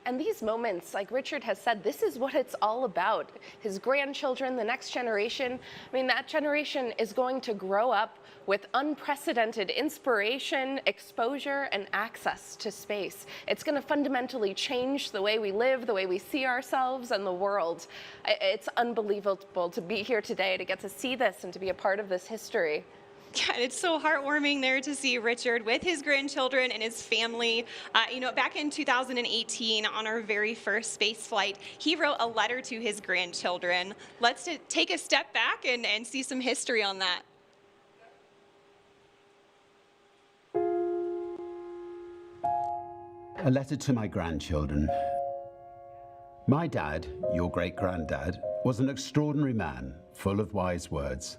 [SPEAKER 2] And these moments, like Richard has said, this is what it's all about. His grandchildren, the next generation, I mean, that generation is going to grow up with unprecedented inspiration, exposure, and access to space. It's going to fundamentally change the way we live, the way we see ourselves and the world. It's unbelievable to be here today, to get to see this and to be a part of this history.
[SPEAKER 1] Yeah, it's so heartwarming there to see Richard with his grandchildren and his family. You know, back in 2018, on our very first space flight, he wrote a letter to his grandchildren. Let's take a step back and see some history on that.
[SPEAKER 5] A letter to my grandchildren. My dad, your great-granddad, was an extraordinary man, full of wise words.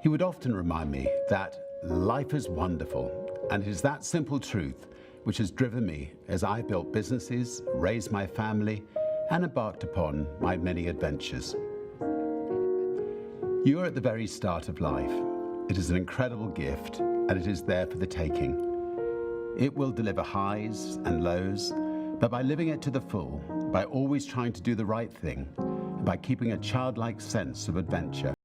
[SPEAKER 5] He would often remind me that life is wonderful, and it is that simple truth which has driven me as I built businesses, raised my family, and embarked upon my many adventures. You are at the very start of life. It is an incredible gift, and it is there for the taking. It will deliver highs and lows, but by living it to the full, by always trying to do the right thing, and by keeping a childlike sense of adventure,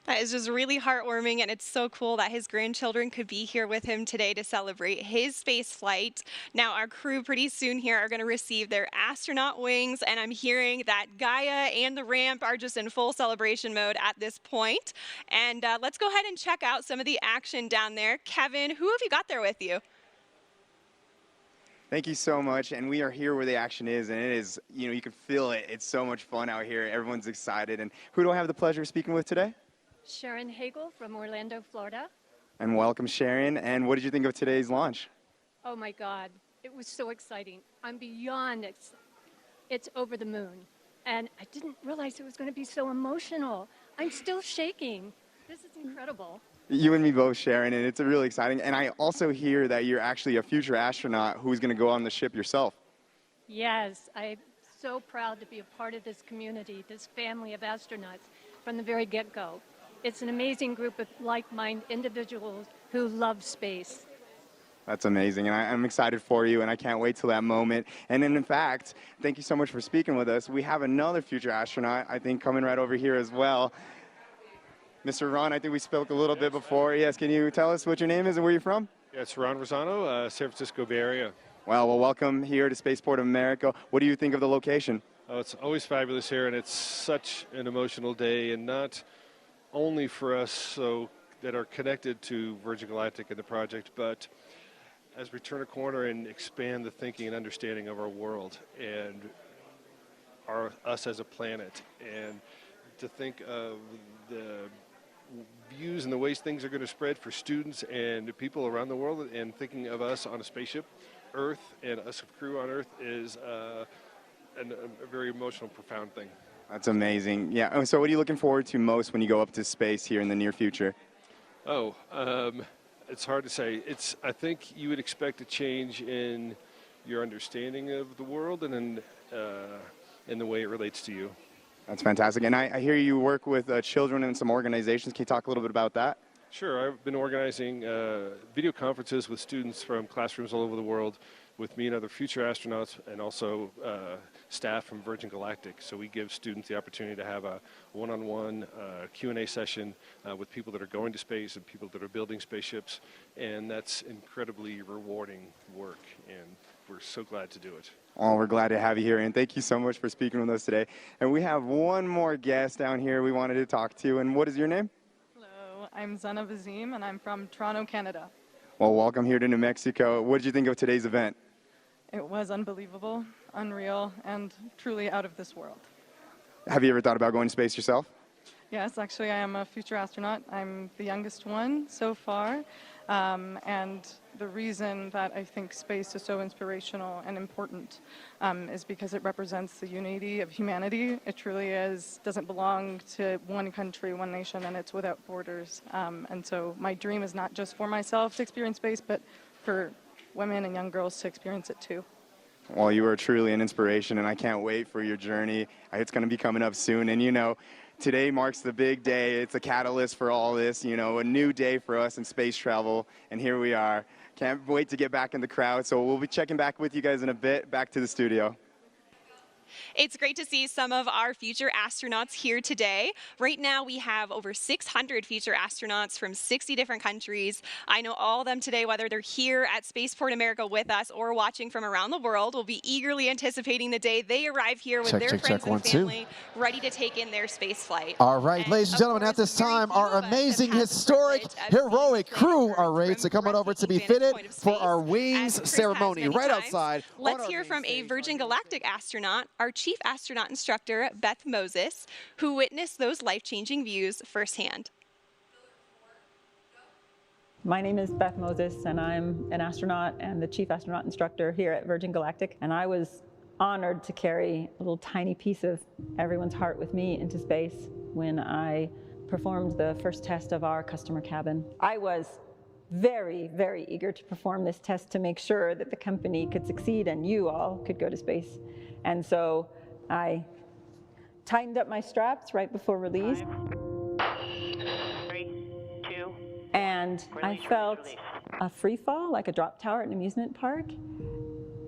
[SPEAKER 1] That is just really heartwarming, and it's so cool that his grandchildren could be here with him today to celebrate his space flight. Now, our crew pretty soon here are going to receive their astronaut wings, and I'm hearing that Gaia and the ramp are just in full celebration mode at this point. And let's go ahead and check out some of the action down there. Kevin, who have you got there with you?
[SPEAKER 3] Thank you so much, and we are here where the action is, and it is, you can feel it. It's so much fun out here. Everyone's excited. And who do I have the pleasure of speaking with today?
[SPEAKER 9] Sharon Hagel from Orlando, Florida.
[SPEAKER 3] And welcome, Sharon. And what did you think of today's launch?
[SPEAKER 9] Oh my God, it was so exciting. I'm beyond it's over the moon. And I didn't realize it was going to be so emotional. I'm still shaking. This is incredible.
[SPEAKER 3] You and me both, Sharon, and it's really exciting. And I also hear that you're actually a future astronaut who's going to go on the ship yourself.
[SPEAKER 9] Yes, I'm so proud to be a part of this community, this family of astronauts from the very get-go. It's an amazing group of like-minded individuals who love space.
[SPEAKER 3] That's amazing, and I'm excited for you, and I can't wait till that moment. And then, in fact, thank you so much for speaking with us. We have another future astronaut, I think, coming right over here as well. Mr. Ron, I think we spoke a little bit before. Yes, can you tell us what your name is and where you're from?
[SPEAKER 11] Yeah, it's Ron Rosano, San Francisco Bay Area.
[SPEAKER 3] Well, welcome here to Spaceport of America. What do you think of the location?
[SPEAKER 11] Oh, it's always fabulous here, and it's such an emotional day, and not only for us that are connected to Virgin Galactic and the project, but as we turn a corner and expand the thinking and understanding of our world and us as a planet, and to think of the views and the ways things are going to spread for students and people around the world, and thinking of us on a spaceship, Earth, and us a crew on Earth is a very emotional, profound thing.
[SPEAKER 3] That's amazing. Yeah. So what are you looking forward to most when you go up to space here in the near future?
[SPEAKER 11] Oh, it's hard to say. I think you would expect a change in your understanding of the world and in the way it relates to you.
[SPEAKER 3] That's fantastic. And I hear you work with children in some organizations. Can you talk a little bit about that?
[SPEAKER 11] Sure. I've been organizing video conferences with students from classrooms all over the world with me and other future astronauts, and also staff from Virgin Galactic. So we give students the opportunity to have a one-on-one Q&A session with people that are going to space and people that are building spaceships, and that's incredibly rewarding work, and we're so glad to do it.
[SPEAKER 3] Oh, we're glad to have you here, and thank you so much for speaking with us today. And we have one more guest down here we wanted to talk to, and what is your name?
[SPEAKER 24] Hello, I'm Zana Vazim, and I'm from Toronto, Canada.
[SPEAKER 3] Well, welcome here to New Mexico. What did you think of today's event?
[SPEAKER 24] It was unbelievable, unreal, and truly out of this world.
[SPEAKER 3] Have you ever thought about going to space yourself?
[SPEAKER 24] Yes, actually, I am a future astronaut. I'm the youngest one so far, and the reason that I think space is so inspirational and important is because it represents the unity of humanity. It truly doesn't belong to one country, one nation, and it's without borders. And so my dream is not just for myself to experience space, but for women and young girls to experience it too.
[SPEAKER 3] Well, you are truly an inspiration, and I can't wait for your journey. It's going to be coming up soon, and today marks the big day. It's a catalyst for all this, a new day for us in space travel, and here we are. Can't wait to get back in the crowd, so we'll be checking back with you guys in a bit. Back to the studio.
[SPEAKER 1] It's great to see some of our future astronauts here today. Right now, we have over 600 future astronauts from 60 different countries. I know all of them today, whether they're here at Spaceport America with us or watching from around the world, will be eagerly anticipating the day they arrive here with their friends and family, ready to take in their space flight.
[SPEAKER 25] All right, ladies and gentlemen, at this time, our amazing, historic, heroic crew are ready to come on over to be fitted for our wings ceremony right outside.
[SPEAKER 1] Let's hear from a Virgin Galactic astronaut, our chief astronaut instructor, Beth Moses, who witnessed those life-changing views firsthand.
[SPEAKER 6] My name is Beth Moses, and I'm an astronaut and the chief astronaut instructor here at Virgin Galactic. And I was honored to carry a little tiny piece of everyone's heart with me into space when I performed the first test of our customer cabin. I was very, very eager to perform this test to make sure that the company could succeed and you all could go to space. And so I tightened up my straps right before release.
[SPEAKER 22] 3, 2,
[SPEAKER 6] and I felt a free fall, like a drop tower at an amusement park.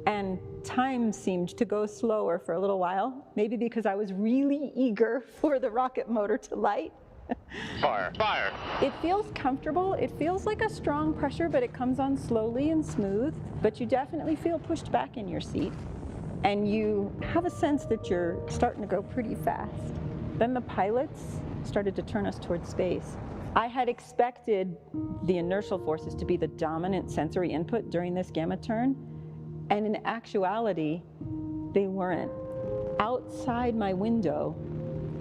[SPEAKER 6] And time seemed to go slower for a little while, maybe because I was really eager for the rocket motor to light.
[SPEAKER 22] Fire. Fire.
[SPEAKER 6] It feels comfortable. It feels like a strong pressure, but it comes on slowly and smooth. But you definitely feel pushed back in your seat. And you have a sense that you're starting to go pretty fast. Then the pilots started to turn us towards space. I had expected the inertial forces to be the dominant sensory input during this gamma turn, and in actuality, they weren't. Outside my window,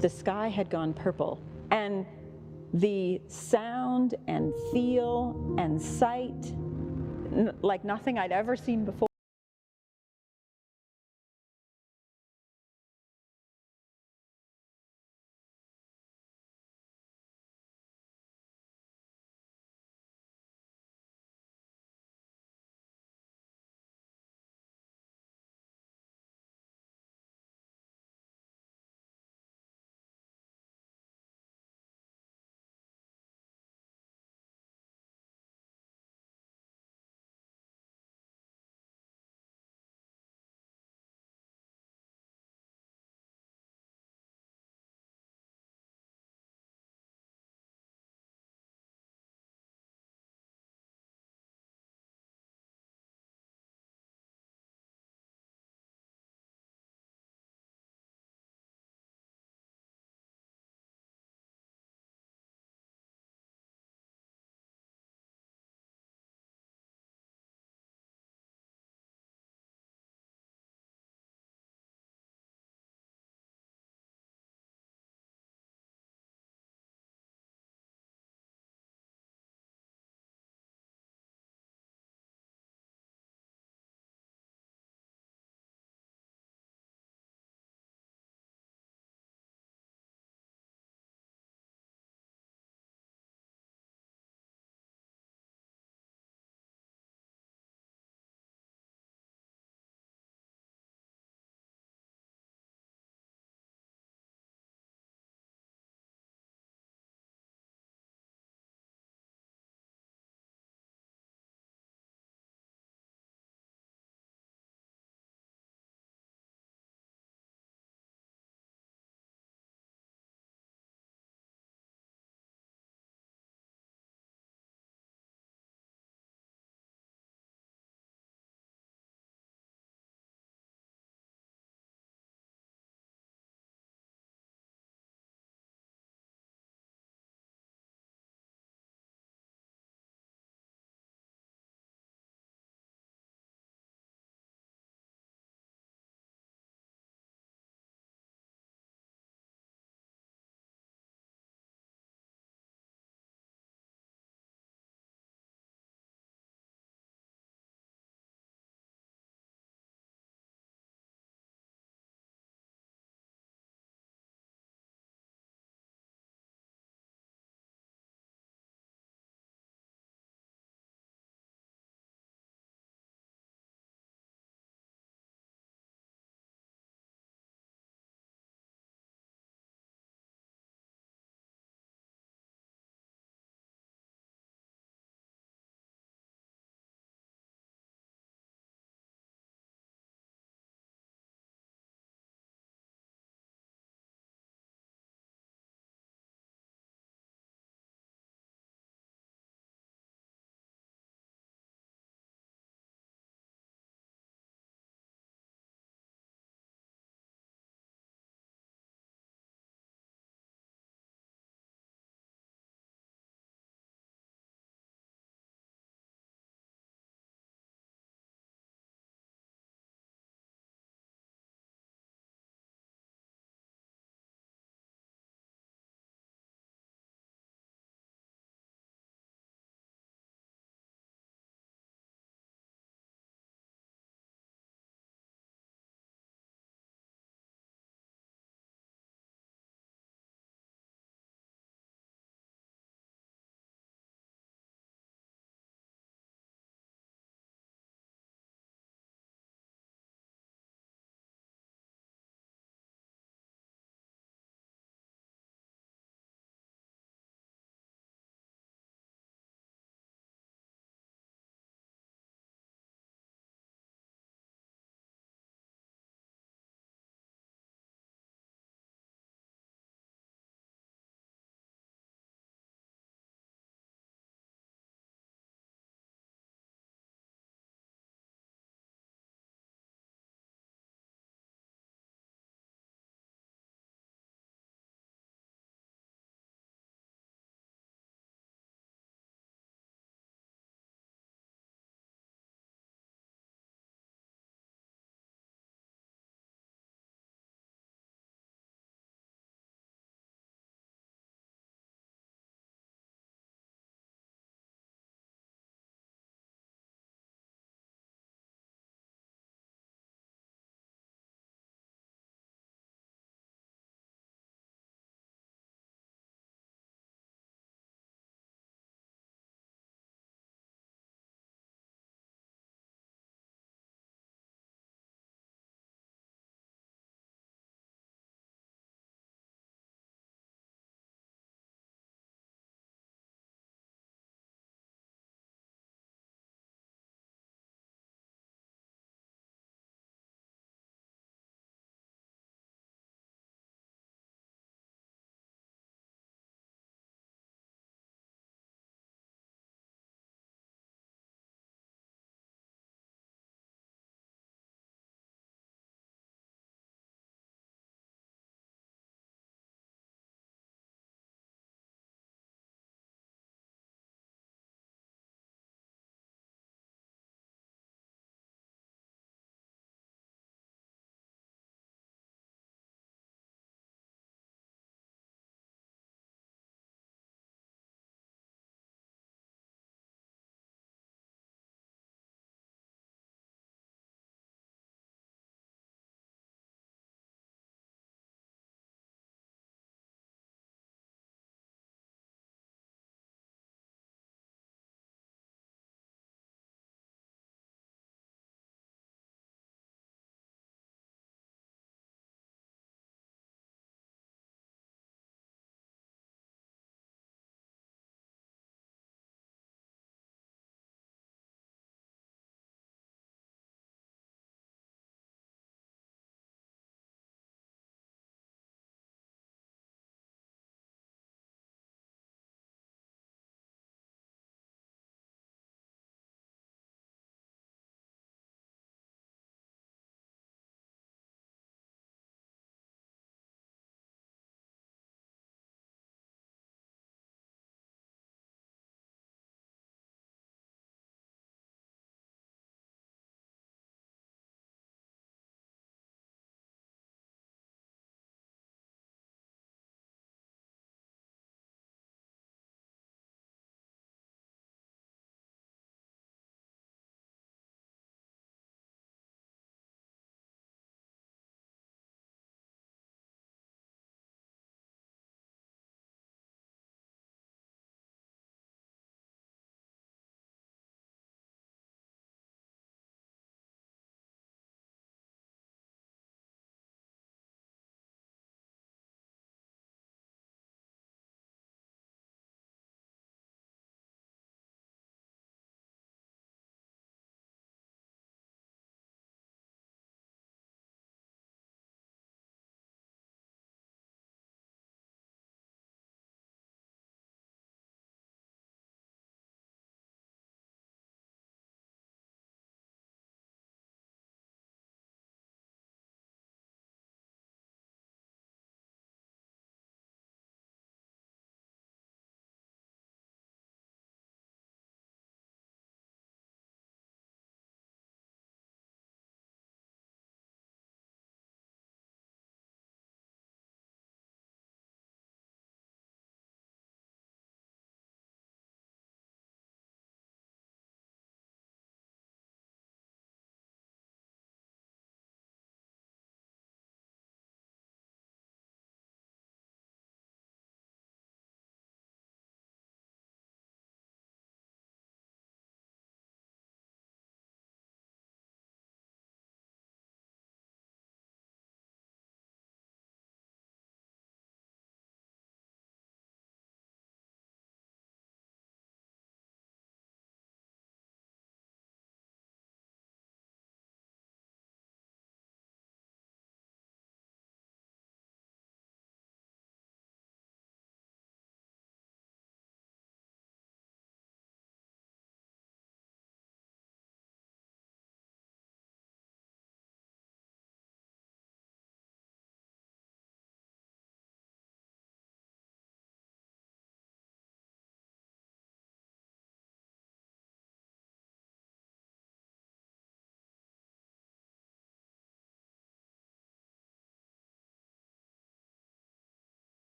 [SPEAKER 6] the sky had gone purple, and the sound and feel and sight, like nothing I'd ever seen before.